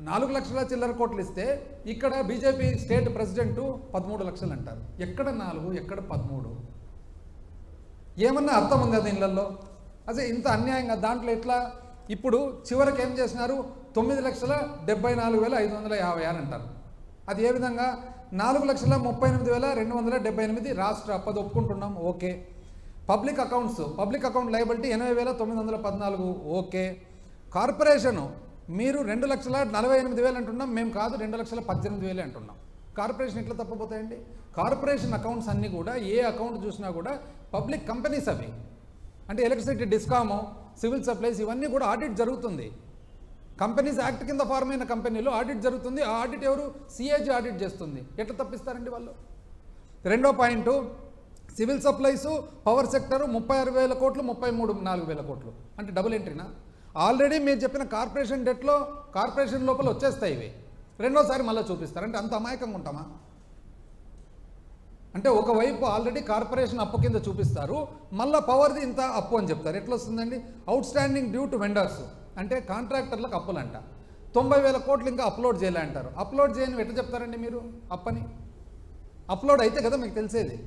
4 లక్షల చిల్లర కోట్లు ఇస్తే ఇక్కడ బీజేపీ స్టేట్ ప్రెసిడెంటు 13 లక్షలు అంటారు. ఎక్కడ 4, ఎక్కడ 13? ఏమన్నా అర్థం ఉంది అది ఇళ్లలో? అసలు ఇంత అన్యాయంగా దాంట్లో ఎట్లా? ఇప్పుడు చివరికి ఏం చేసినారు? 9,74,556 అంటారు. అది ఏ విధంగా? 4,38,278 రాష్ట్ర అప్పది ఒప్పుకుంటున్నాం, okay. Public account liability 80,914, okay. Corporation మీరు 2,48,000 అంటున్నాం, మేము కాదు 2,18,000 అంటున్నాం. కార్పొరేషన్ ఎట్లా తప్పపోతాయండి? కార్పొరేషన్ అకౌంట్స్ అన్నీ కూడా ఏ అకౌంట్ చూసినా కూడా పబ్లిక్ కంపెనీస్ అవి. అంటే ఎలక్ట్రిసిటీ డిస్కాము, సివిల్ సప్లైస్ ఇవన్నీ కూడా ఆడిట్ జరుగుతుంది. కంపెనీస్ యాక్ట్ కింద ఫార్మ్ అయిన కంపెనీలో ఆడిట్ జరుగుతుంది. ఆ ఆడిట్ ఎవరు? CAG ఆడిట్ చేస్తుంది. ఎట్లా తప్పిస్తారండి వాళ్ళు? రెండో పాయింట్, సివిల్ సప్లైసు, పవర్ సెక్టరు 36,000 కోట్లు, 34,000 కోట్లు. అంటే డబుల్ ఎంట్రీనా? ఆల్రెడీ మీరు చెప్పిన కార్పొరేషన్ డెట్లో కార్పొరేషన్ లోపల వచ్చేస్తాయి ఇవి. రెండోసారి మళ్ళీ చూపిస్తారు. అంటే అంత అమాయకంగా ఉంటామా? అంటే ఒకవైపు ఆల్రెడీ కార్పొరేషన్ అప్పు కింద చూపిస్తారు, మళ్ళీ పవర్ది ఇంత అప్పు అని చెప్తారు. ఎట్లా వస్తుందండి? Out standing due to vendors అంటే కాంట్రాక్టర్లకు అప్పులంట. 90,000 కోట్లు ఇంకా అప్లోడ్ చేయలే అంటారు. అప్లోడ్ చేయని ఎట్లా చెప్తారండి మీరు అప్పని? అప్లోడ్ అయితే కదా మీకు తెలిసేది.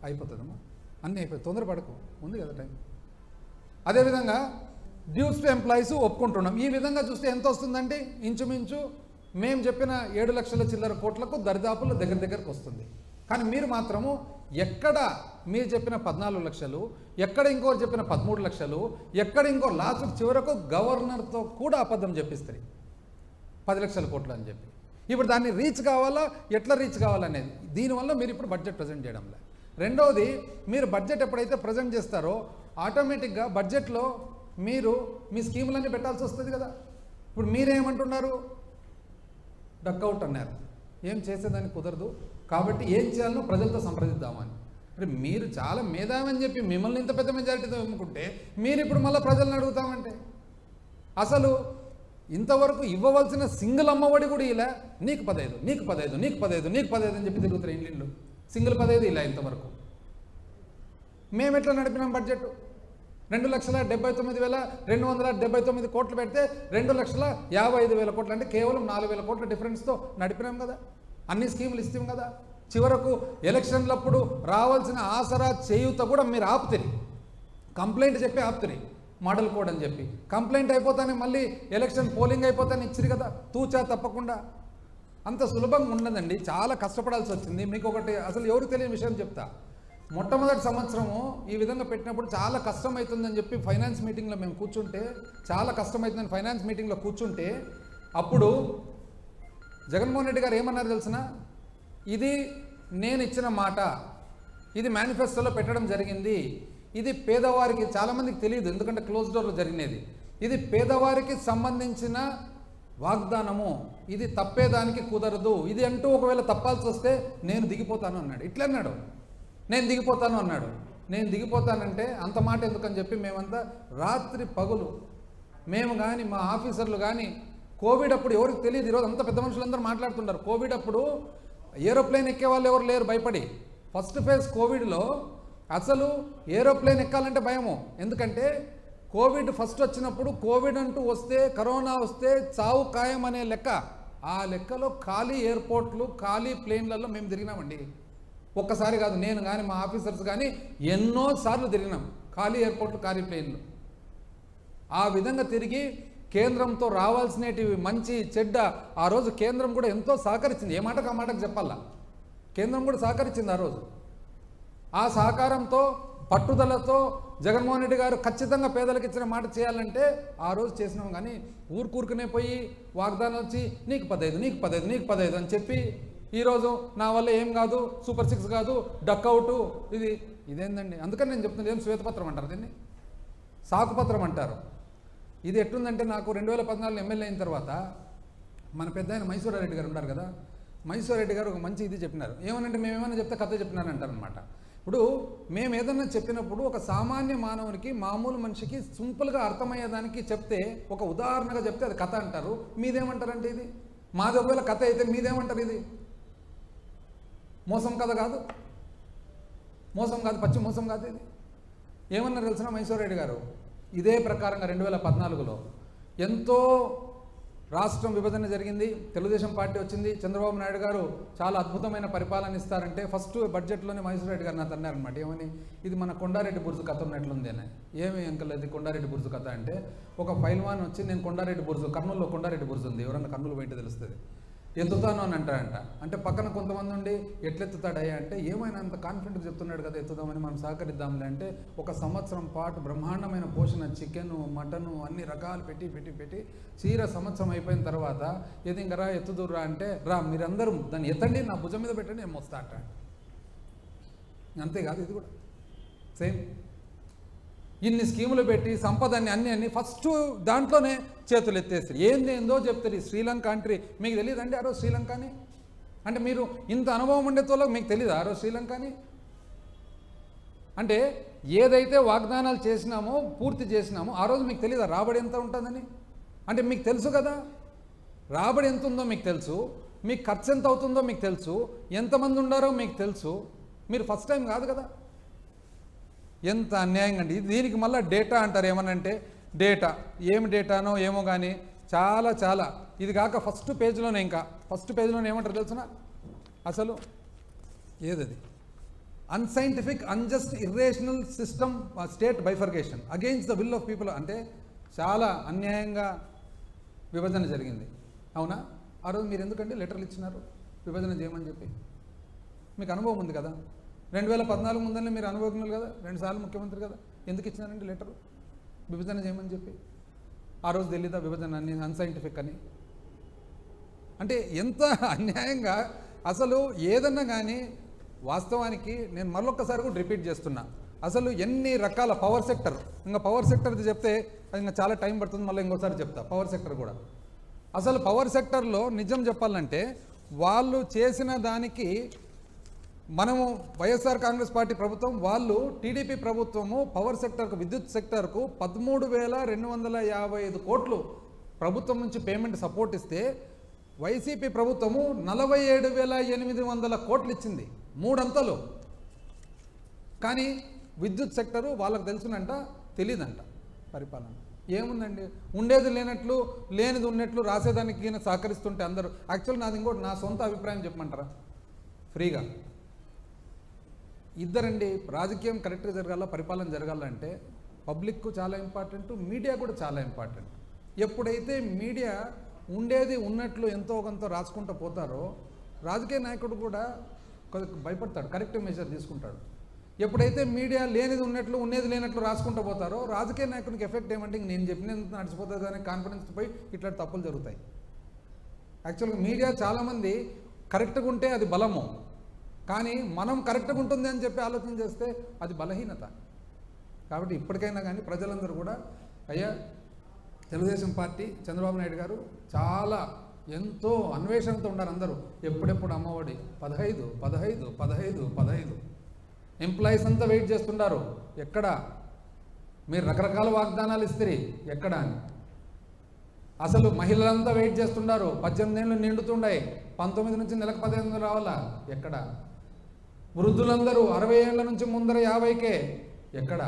అయిపోతుందమ్మా, అన్నీ అయిపోయి, తొందరపడకు, ఉంది కదా టైం. అదేవిధంగా డ్యూస్ టు ఎంప్లాయీస్ ఒప్పుకుంటున్నాం. ఈ విధంగా చూస్తే ఎంత వస్తుందండి? ఇంచుమించు మేము చెప్పిన 7 లక్షల చిల్లర కోట్లకు దరిదాపుల దగ్గరకు వస్తుంది. కానీ మీరు మాత్రము ఎక్కడ మీరు చెప్పిన 14 లక్షలు, ఎక్కడ ఇంకోరు చెప్పిన 13 లక్షలు, ఎక్కడ ఇంకో లాస్ట్ చివరకు గవర్నర్తో కూడా అబద్ధం చెప్పిస్తారు 10 లక్షల కోట్లు అని చెప్పి. ఇప్పుడు దాన్ని రీచ్ కావాలా, ఎట్లా రీచ్ కావాలనేది దీనివల్ల మీరు ఇప్పుడు బడ్జెట్ ప్రజెంట్ చేయడంలే. రెండవది, మీరు బడ్జెట్ ఎప్పుడైతే ప్రజెంట్ చేస్తారో ఆటోమేటిక్గా బడ్జెట్లో మీరు మీ స్కీములన్నీ పెట్టాల్సి వస్తుంది కదా. ఇప్పుడు మీరేమంటున్నారు, డక్అవుట్ అన్నారు, ఏం చేసేదానికి కుదరదు కాబట్టి ఏం చేయాలనో ప్రజలతో సంప్రదిద్దామని. అంటే మీరు చాలా మేధావని చెప్పి మిమ్మల్ని ఇంత పెద్ద మెజారిటీతో ఎన్నుకుంటే మీరు ఇప్పుడు మళ్ళీ ప్రజలను అడుగుతామంటే అసలు ఇంతవరకు ఇవ్వవలసిన సింగిల్ అమ్మఒడి కూడా ఇలా నీకు 15 నీకు 15 నీకు 15 నీకు 15 అని చెప్పి తిరుగుతారు ఇండ్లు. సింగిల్ 15 ఇలా ఇంతవరకు. మేము ఎట్లా నడిపినాం బడ్జెట్? 2,79,279 కోట్లు పెడితే 2,55,000 కోట్లు, అంటే కేవలం 4,000 కోట్ల డిఫరెన్స్తో నడిపినాం కదా. అన్ని స్కీములు ఇస్తాం కదా. చివరకు ఎలక్షన్లప్పుడు రావాల్సిన ఆసరా చేయూత కూడా మీరు ఆపుతుంది, కంప్లైంట్ చెప్పి ఆపుతుంది, మోడల్ కోడ్ అని చెప్పి. కంప్లైంట్ అయిపోతానే మళ్ళీ ఎలక్షన్ పోలింగ్ అయిపోతానే ఇచ్చిరు కదా, తూచా తప్పకుండా. అంత సులభంగా ఉండదండి, చాలా కష్టపడాల్సి వచ్చింది. మీకు ఒకటి అసలు ఎవరికి తెలియని విషయం చెప్తా. మొట్టమొదటి సంవత్సరము ఈ విధంగా పెట్టినప్పుడు చాలా కష్టమవుతుందని చెప్పి ఫైనాన్స్ మీటింగ్లో మేము కూర్చుంటే, చాలా కష్టమవుతుందని ఫైనాన్స్ మీటింగ్లో కూర్చుంటే అప్పుడు జగన్మోహన్ రెడ్డి గారు ఏమన్నారు తెలిసిన, ఇది నేను ఇచ్చిన మాట, ఇది మేనిఫెస్టోలో పెట్టడం జరిగింది, ఇది పేదవారికి, చాలామందికి తెలియదు ఎందుకంటే క్లోజ్ డోర్లో జరిగినది, ఇది పేదవారికి సంబంధించిన వాగ్దానము, ఇది తప్పేదానికి కుదరదు, ఇది అంటూ ఒకవేళ తప్పాల్సి వస్తే నేను దిగిపోతాను అన్నాడు. ఇట్లా అన్నాడు, నేను దిగిపోతాను అన్నాడు. నేను దిగిపోతానంటే అంత మాట ఎందుకని చెప్పి మేమంతా రాత్రి పగులు, మేము కానీ మా ఆఫీసర్లు కానీ, కోవిడ్ అప్పుడు ఎవరికి తెలియదు, ఈరోజు అంత పెద్ద మనుషులందరూ మాట్లాడుతున్నారు. కోవిడ్ అప్పుడు ఏరోప్లేన్ ఎక్కే వాళ్ళు ఎవరు లేరు భయపడి. ఫస్ట్ ఫేజ్ కోవిడ్లో అసలు ఏరోప్లేన్ ఎక్కాలంటే భయము, ఎందుకంటే కోవిడ్ ఫస్ట్ వచ్చినప్పుడు కోవిడ్ అంటూ వస్తే, కరోనా వస్తే చావు ఖాయం అనే లెక్క. ఆ లెక్కలో ఖాళీ ఎయిర్పోర్ట్లు, ఖాళీ ప్లేన్లలో మేము తిరిగినామండి. ఒక్కసారి కాదు, నేను కానీ మా ఆఫీసర్స్ కానీ ఎన్నోసార్లు తిరిగినాం ఖాళీ ఎయిర్పోర్ట్లు, ఖాళీ ప్లేన్లు. ఆ విధంగా తిరిగి కేంద్రంతో రావాల్సినవి మంచి చెడ్డ ఆ రోజు కేంద్రం కూడా ఎంతో సహకరించింది. ఏ మాటకు ఆ మాటకు చెప్పాలా, కేంద్రం కూడా సహకరించింది ఆ రోజు. ఆ సహకారంతో పట్టుదలతో జగన్మోహన్ రెడ్డి గారు ఖచ్చితంగా పేదలకు ఇచ్చిన మాట చేయాలంటే ఆ రోజు చేసినాం. కానీ ఊరుకూరుకునే పోయి వాగ్దానం వచ్చి నీకు 15 నీకు 15 నీకు 15 అని చెప్పి ఈరోజు నా వల్ల ఏం కాదు, సూపర్ 6 కాదు, డక్అవుటు, ఇదేందండి. అందుకని నేను చెప్తున్నాను, ఏం శ్వేతపత్రం అంటారు దీన్ని, సాకుపత్రం అంటారు. ఇది ఎట్లుందంటే, నాకు 2014 ఎమ్మెల్యే అయిన తర్వాత మన పెద్ద ఆయన మైసూరారెడ్డి గారు ఉన్నారు కదా, మైసూరారెడ్డి గారు ఒక మంచి ఇది చెప్పినారు. ఏమనంటే మేమేమైనా చెప్తే కథ చెప్పినారంటారనమాట. ఇప్పుడు మేము ఏదన్నా చెప్పినప్పుడు ఒక సామాన్య మానవునికి, మామూలు మనిషికి సింపుల్గా అర్థమయ్యేదానికి చెప్తే, ఒక ఉదాహరణగా చెప్తే అది కథ అంటారు. మీదేమంటారంటే ఇది మాది ఒకవేళ కథ అయితే మీదేమంటారు, ఇది మోసం కథ కాదు, మోసం కాదు, పచ్చి మోసం కాదు. ఇది ఏమన్నారు తెలిసిన మైసూరారెడ్డి గారు, ఇదే ప్రకారంగా 2014లో ఎంతో రాష్ట్రం విభజన జరిగింది, తెలుగుదేశం పార్టీ వచ్చింది, చంద్రబాబు నాయుడు గారు చాలా అద్భుతమైన పరిపాలన ఇస్తారంటే ఫస్ట్ బడ్జెట్లోనే మైసూరారెడ్డి గారు నాకు అన్నారనమాట. ఏమని, ఇది మన కొండారెడ్డి బుర్జు కథ ఉన్నట్లుంది అని. ఏమి అంకల్ ఇది కొండారెడ్డి బుర్జు కథ అంటే, ఒక పైల్వాన్ వచ్చి నేను కొండారెడ్డి బుర్జు, కర్నూలులో కొండారెడ్డి బుర్జు ఉంది, ఎవరన్నా కర్నూలు బయట తెలుస్తుంది, ఎత్తుతాను అని అంటారంట. అంటే పక్కన కొంతమంది ఉండి ఎట్లెత్తుతాడయ్యా అంటే, ఏమైనా అంత కాన్ఫిడెంట్ చెప్తున్నాడు కదా ఎత్తుదామని మనం సహకరిద్దాంలే అంటే, 1 సంవత్సరం పాటు బ్రహ్మాండమైన పోషణ, చికెను మటను అన్ని రకాలు పెట్టి చీర సంవత్సరం అయిపోయిన తర్వాత ఏది ఇంకా రా ఎత్తుదురా అంటే, రా మీరందరూ దాన్ని ఎత్తండి, నా భుజం మీద పెట్టండి, నేను మోస్తా అంట. అంతేకాదు ఇది కూడా సేమ్. ఇన్ని స్కీములు పెట్టి సంపదని అన్ని ఫస్ట్ దాంట్లోనే చేతులు ఎత్తేస్తారు. ఏందో చెప్తారు. శ్రీలంక కంట్రీ మీకు తెలియదండి ఆ రోజు శ్రీలంకని? అంటే మీరు ఇంత అనుభవం ఉండేతోలో మీకు తెలియదు ఆ రోజు శ్రీలంకని? అంటే ఏదైతే వాగ్దానాలు చేసినామో, పూర్తి చేసినామో ఆ రోజు మీకు తెలియదా రాబడి ఎంత ఉంటుందని? అంటే మీకు తెలుసు కదా, రాబడి ఎంత ఉందో మీకు తెలుసు, మీకు ఖర్చు ఎంత అవుతుందో మీకు తెలుసు, ఎంతమంది ఉండారో మీకు తెలుసు. మీరు ఫస్ట్ టైం కాదు కదా. ఎంత అన్యాయంగా అండి. దీనికి మళ్ళీ డేటా అంటారు. ఏమనంటే డేటా, ఏమి డేటానో ఏమో కానీ చాలా ఇది కాక ఫస్ట్ పేజ్లోనే ఏమంటారు తెలుసునా? అసలు ఏదది, unscientific, unjust, irrational system state bifurcation against the will of people. అంటే చాలా అన్యాయంగా విభజన జరిగింది. అవునా? ఆ రోజు మీరు ఎందుకంటే లెటర్లు ఇచ్చినారు విభజన చేయమని చెప్పి? మీకు అనుభవం ఉంది కదా, 2014 ముందనే మీరు అనుభవజ్ఞులు కదా, 2 సార్లు ముఖ్యమంత్రి కదా, ఎందుకు ఇచ్చినారండి లెటరు విభజన చేయమని చెప్పి? ఆ రోజు తెలీదా విభజన అని అన్సైంటిఫిక్ అని? అంటే ఎంత అన్యాయంగా అసలు ఏదన్నా కానీ. వాస్తవానికి నేను మరొకసారి కూడా రిపీట్ చేస్తున్నా, అసలు ఎన్ని రకాల పవర్ సెక్టర్, ఇంకా పవర్ సెక్టర్ది చెప్తే అది ఇంకా చాలా టైం పడుతుంది, మళ్ళీ ఇంకోసారి చెప్తా పవర్ సెక్టర్ కూడా. అసలు పవర్ సెక్టర్లో నిజం చెప్పాలంటే వాళ్ళు చేసిన దానికి మనము వైఎస్ఆర్ కాంగ్రెస్ పార్టీ ప్రభుత్వం, వాళ్ళు టీడీపీ ప్రభుత్వము పవర్ సెక్టర్కు, విద్యుత్ సెక్టర్కు 13,255 కోట్లు ప్రభుత్వం నుంచి పేమెంట్ సపోర్ట్ ఇస్తే వైసీపీ ప్రభుత్వము 47,800 కోట్లు ఇచ్చింది, 3 అంతలు. కానీ విద్యుత్ సెక్టరు వాళ్ళకు తెలుసునంట, తెలియదంట పరిపాలన. ఏముందండి, ఉండేది లేనట్లు లేనిది ఉన్నట్లు రాసేదానికి ఈయన సహకరిస్తుంటే అందరూ. యాక్చువల్ నాది ఇంకోటి, నా సొంత అభిప్రాయం చెప్పమంటారా ఫ్రీగా? ఇద్దరండి, రాజకీయం కరెక్ట్గా జరగాల, పరిపాలన జరగాలంటే పబ్లిక్కు చాలా ఇంపార్టెంట్, మీడియా కూడా చాలా ఇంపార్టెంట్. ఎప్పుడైతే మీడియా ఉండేది ఉన్నట్లు ఎంతో కొంత రాసుకుంటూ పోతారో రాజకీయ నాయకుడు కూడా భయపడతాడు, కరెక్టివ్ మెజర్ తీసుకుంటాడు. ఎప్పుడైతే మీడియా లేనిది ఉన్నట్లు ఉన్నది లేనట్లు రాసుకుంటూ పోతారో రాజకీయ నాయకునికి ఎఫెక్ట్ ఏమంటే నేను చెప్పినంత నడిచిపోతుంది అనే కాన్ఫిడెన్స్ పోయి ఇట్లాంటి తప్పులు జరుగుతాయి. యాక్చువల్గా మీడియా చాలామంది కరెక్ట్గా ఉంటే అది బలము, కానీ మనం కరెక్ట్గా ఉంటుంది అని చెప్పి ఆలోచన చేస్తే అది బలహీనత. కాబట్టి ఇప్పటికైనా కానీ ప్రజలందరూ కూడా అయ్యా తెలుగుదేశం పార్టీ చంద్రబాబు నాయుడు గారు చాలా ఎంతో అన్వేషణతో ఉన్నారు అందరూ. ఎప్పుడెప్పుడు అమ్మఒడి 15 15 15 15 ఎంప్లాయీస్ అంతా వెయిట్ చేస్తున్నారు. ఎక్కడ మీరు రకరకాల వాగ్దానాలు ఇస్తే ఎక్కడ అని అసలు మహిళలంతా వెయిట్ చేస్తున్నారు. 18 ఏళ్ళు నిండుతుండాయి, 19 నుంచి నెలకు 15 రావాలా, ఎక్కడ? వృద్ధులందరూ 60 ఏళ్ళ నుంచి ముందర 50కే, ఎక్కడ?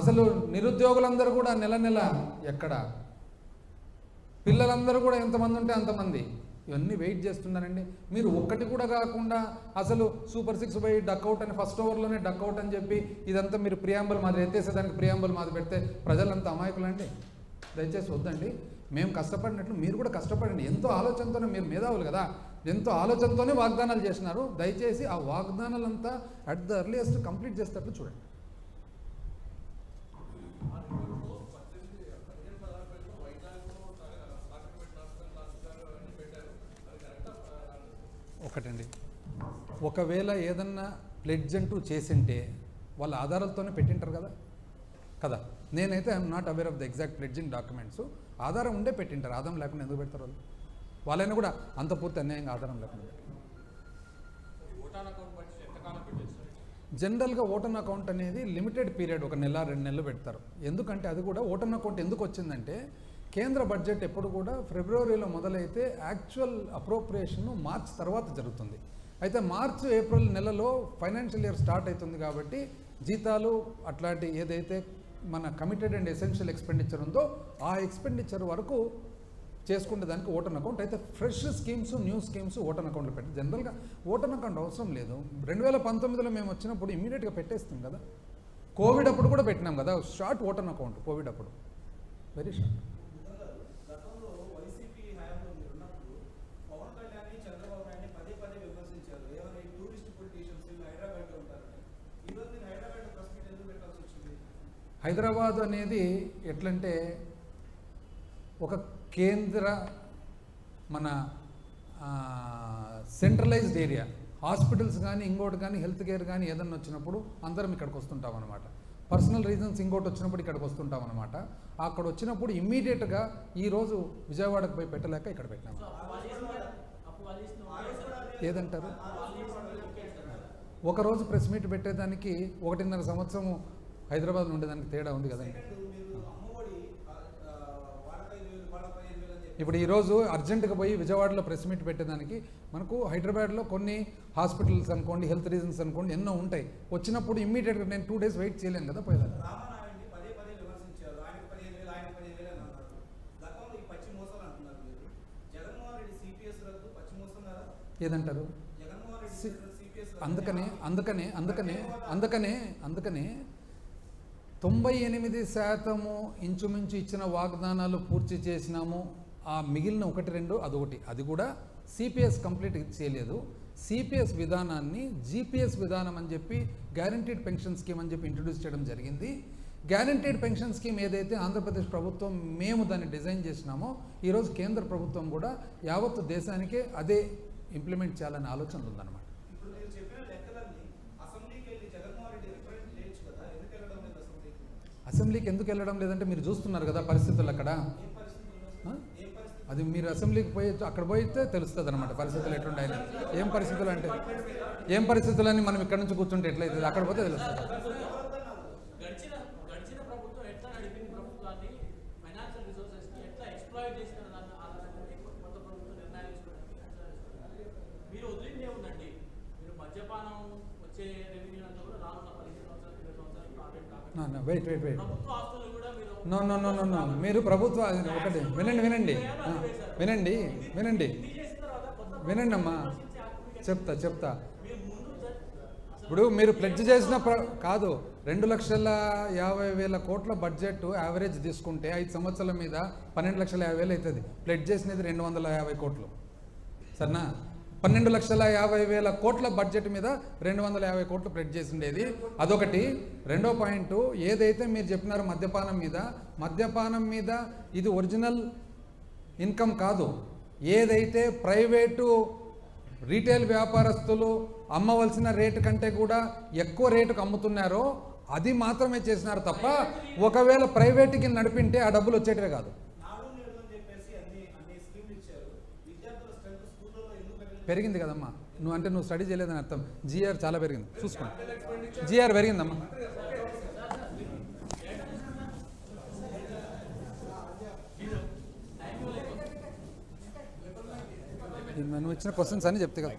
అసలు నిరుద్యోగులందరూ కూడా నెల నెల, ఎక్కడ? పిల్లలందరూ కూడా ఎంతమంది ఉంటే అంతమంది, ఇవన్నీ వెయిట్ చేస్తున్నారండి. మీరు ఒక్కటి కూడా కాకుండా అసలు సూపర్ 6 బై డక్అవుట్ అని ఫస్ట్ ఓవర్లోనే డక్అవుట్ అని చెప్పి ఇదంతా మీరు ప్రియాంబుల్ మాది ఎత్తేసేదానికి ప్రియాంబుల్ మాది పెడితే ప్రజలంతా అమాయకులండి. దయచేసి వద్దండి. మేము కష్టపడినట్లు మీరు కూడా కష్టపడండి. ఎంతో ఆలోచనతోనే, మీరు మేధావులు కదా, ఎంతో ఆలోచనతోనే వాగ్దానాలు చేసినారు. దయచేసి ఆ వాగ్దానాలంతా అట్ ద ఎర్లియస్ట్ కంప్లీట్ చేసేటట్లు చూడండి. ఒకటండి, ఒకవేళ ఏదన్నా ప్లెడ్జ్ అంటూ చేసింటే వాళ్ళ ఆధారాలతోనే పెట్టింటారు కదా కదా. నేనైతే I'm not aware of the exact pledging documents. ఆధారం ఉండే పెట్టింటారు, ఆధారం లేకుండా ఎందుకు పెడతారు వాళ్ళు? వాళ్ళైనా కూడా అంత పూర్తి అన్యాయంగా ఆధారం లేకుండా పెట్టారు. జనరల్గా ఓటన్ అకౌంట్ అనేది లిమిటెడ్ పీరియడ్, 1 నెల 2 నెలలు పెడతారు. ఎందుకంటే అది కూడా ఓటన్ అకౌంట్ ఎందుకు వచ్చిందంటే కేంద్ర బడ్జెట్ ఎప్పుడు కూడా ఫిబ్రవరిలో మొదలైతే యాక్చువల్ అప్రోప్రియేషన్ మార్చ్ తర్వాత జరుగుతుంది. అయితే మార్చ్ ఏప్రిల్ నెలలో ఫైనాన్షియల్ ఇయర్ స్టార్ట్ అవుతుంది కాబట్టి జీతాలు అట్లాంటి ఏదైతే మన కమిటెడ్ అండ్ ఎసెన్షియల్ ఎక్స్పెండిచర్ ఉందో ఆ ఎక్స్పెండిచర్ వరకు చేసుకునే దానికి ఓటన్ అకౌంట్. అయితే fresh schemes, new schemes vote on అకౌంట్లో పెట్టి జనరల్గా ఓటన్ అకౌంట్ అవసరం లేదు. 2019లో మేము వచ్చినప్పుడు ఇమీడియట్గా పెట్టేస్తాం కదా. కోవిడ్ అప్పుడు కూడా పెట్టినాం కదా షార్ట్ ఓటన్ అకౌంట్. కోవిడ్ అప్పుడు వెరీ షార్ట్. హైదరాబాద్ అనేది ఎట్లంటే ఒక కేంద్ర మన సెంట్రలైజ్డ్ ఏరియా. హాస్పిటల్స్ కానీ ఇంకోటి కానీ హెల్త్ కేర్ కానీ ఏదన్నా వచ్చినప్పుడు అందరం ఇక్కడికి వస్తుంటాం అనమాట. పర్సనల్ రీజన్స్ ఇంకోటి వచ్చినప్పుడు ఇక్కడికి వస్తుంటాం అనమాట. అక్కడ వచ్చినప్పుడు ఇమ్మీడియట్గా ఈరోజు విజయవాడకు పోయి పెట్టలేక ఇక్కడ పెట్టినాము. ఏదంటారు? ఒకరోజు ప్రెస్ మీట్ పెట్టేదానికి 1.5 సంవత్సరము హైదరాబాద్లో ఉండేదానికి తేడా ఉంది కదండి. ఇప్పుడు ఈరోజు అర్జెంటుగా పోయి విజయవాడలో ప్రెస్ మీట్ పెట్టేదానికి మనకు హైదరాబాద్లో కొన్ని హాస్పిటల్స్ అనుకోండి, హెల్త్ రీజన్స్ అనుకోండి, ఎన్నో ఉంటాయి. వచ్చినప్పుడు ఇమ్మీడియట్గా నేను 2 days వెయిట్ చేయలేను కదా పోయేదాన్ని. ఏదంటారు? అందుకనే 98% ఇంచుమించు ఇచ్చిన వాగ్దానాలు పూర్తి చేసినాము. ఆ మిగిలిన 1-2 అదొకటి, అది కూడా సిపిఎస్ కంప్లీట్ చేయలేదు. సిపిఎస్ విధానాన్ని జీపీఎస్ విధానం అని చెప్పి గ్యారంటీడ్ పెన్షన్ స్కీమ్ అని చెప్పి ఇంట్రడ్యూస్ చేయడం జరిగింది. గ్యారంటీడ్ పెన్షన్ స్కీమ్ ఏదైతే ఆంధ్రప్రదేశ్ ప్రభుత్వం మేము దాన్ని డిజైన్ చేసినామో ఈరోజు కేంద్ర ప్రభుత్వం కూడా యావత్తు దేశానికే అదే ఇంప్లిమెంట్ చేయాలనే ఆలోచన ఉందన్నమాట. అసెంబ్లీకి ఎందుకు వెళ్ళడం లేదంటే మీరు చూస్తున్నారు కదా పరిస్థితులు అక్కడ. అది మీరు అసెంబ్లీకి పోయి అక్కడ పోయితే తెలుస్తుంది అనమాట పరిస్థితులు ఎట్లుంటాయని. ఏం పరిస్థితులు అంటే ఏం పరిస్థితులని మనం ఇక్కడ నుంచి కూర్చుంటే ఎట్లయితుంది, అక్కడ పోతే తెలుస్తుంది. Wait no no no no no మీరు ప్రభుత్వ ఒకటి వినండి అమ్మా, చెప్తా. ఇప్పుడు మీరు ప్లెడ్జ్ చేసిన కాదు 2,50,000 కోట్ల బడ్జెట్ యావరేజ్ తీసుకుంటే 5 సంవత్సరాల మీద 12,50,000 అవుతుంది. ప్లెడ్జ్ చేసినది 250 కోట్లు సరేనా. 12,50,000 కోట్ల బడ్జెట్ మీద 250 కోట్లు ప్లెడ్జ్ చేసిండేది. అదొకటి. రెండో పాయింట్ ఏదైతే మీరు చెప్పినారో మద్యపానం మీద ఇది ఒరిజినల్ ఇన్కమ్ కాదు. ఏదైతే ప్రైవేటు రీటైల్ వ్యాపారస్తులు అమ్మవలసిన రేటు కంటే కూడా ఎక్కువ రేటుకు అమ్ముతున్నారో అది మాత్రమే చేసినారు తప్ప ఒకవేళ ప్రైవేట్కి నడిపింటే ఆ డబ్బులు వచ్చేటివే కాదు. పెరిగింది కదమ్మా, నువ్వు స్టడీ చేయలేదని అర్థం. జిఆర్ చాలా పెరిగింది, చూసుకోండి. జిఆర్ పెరిగిందమ్మా. నువ్వు ఇచ్చిన క్వశ్చన్స్ అని చెప్తే కదా.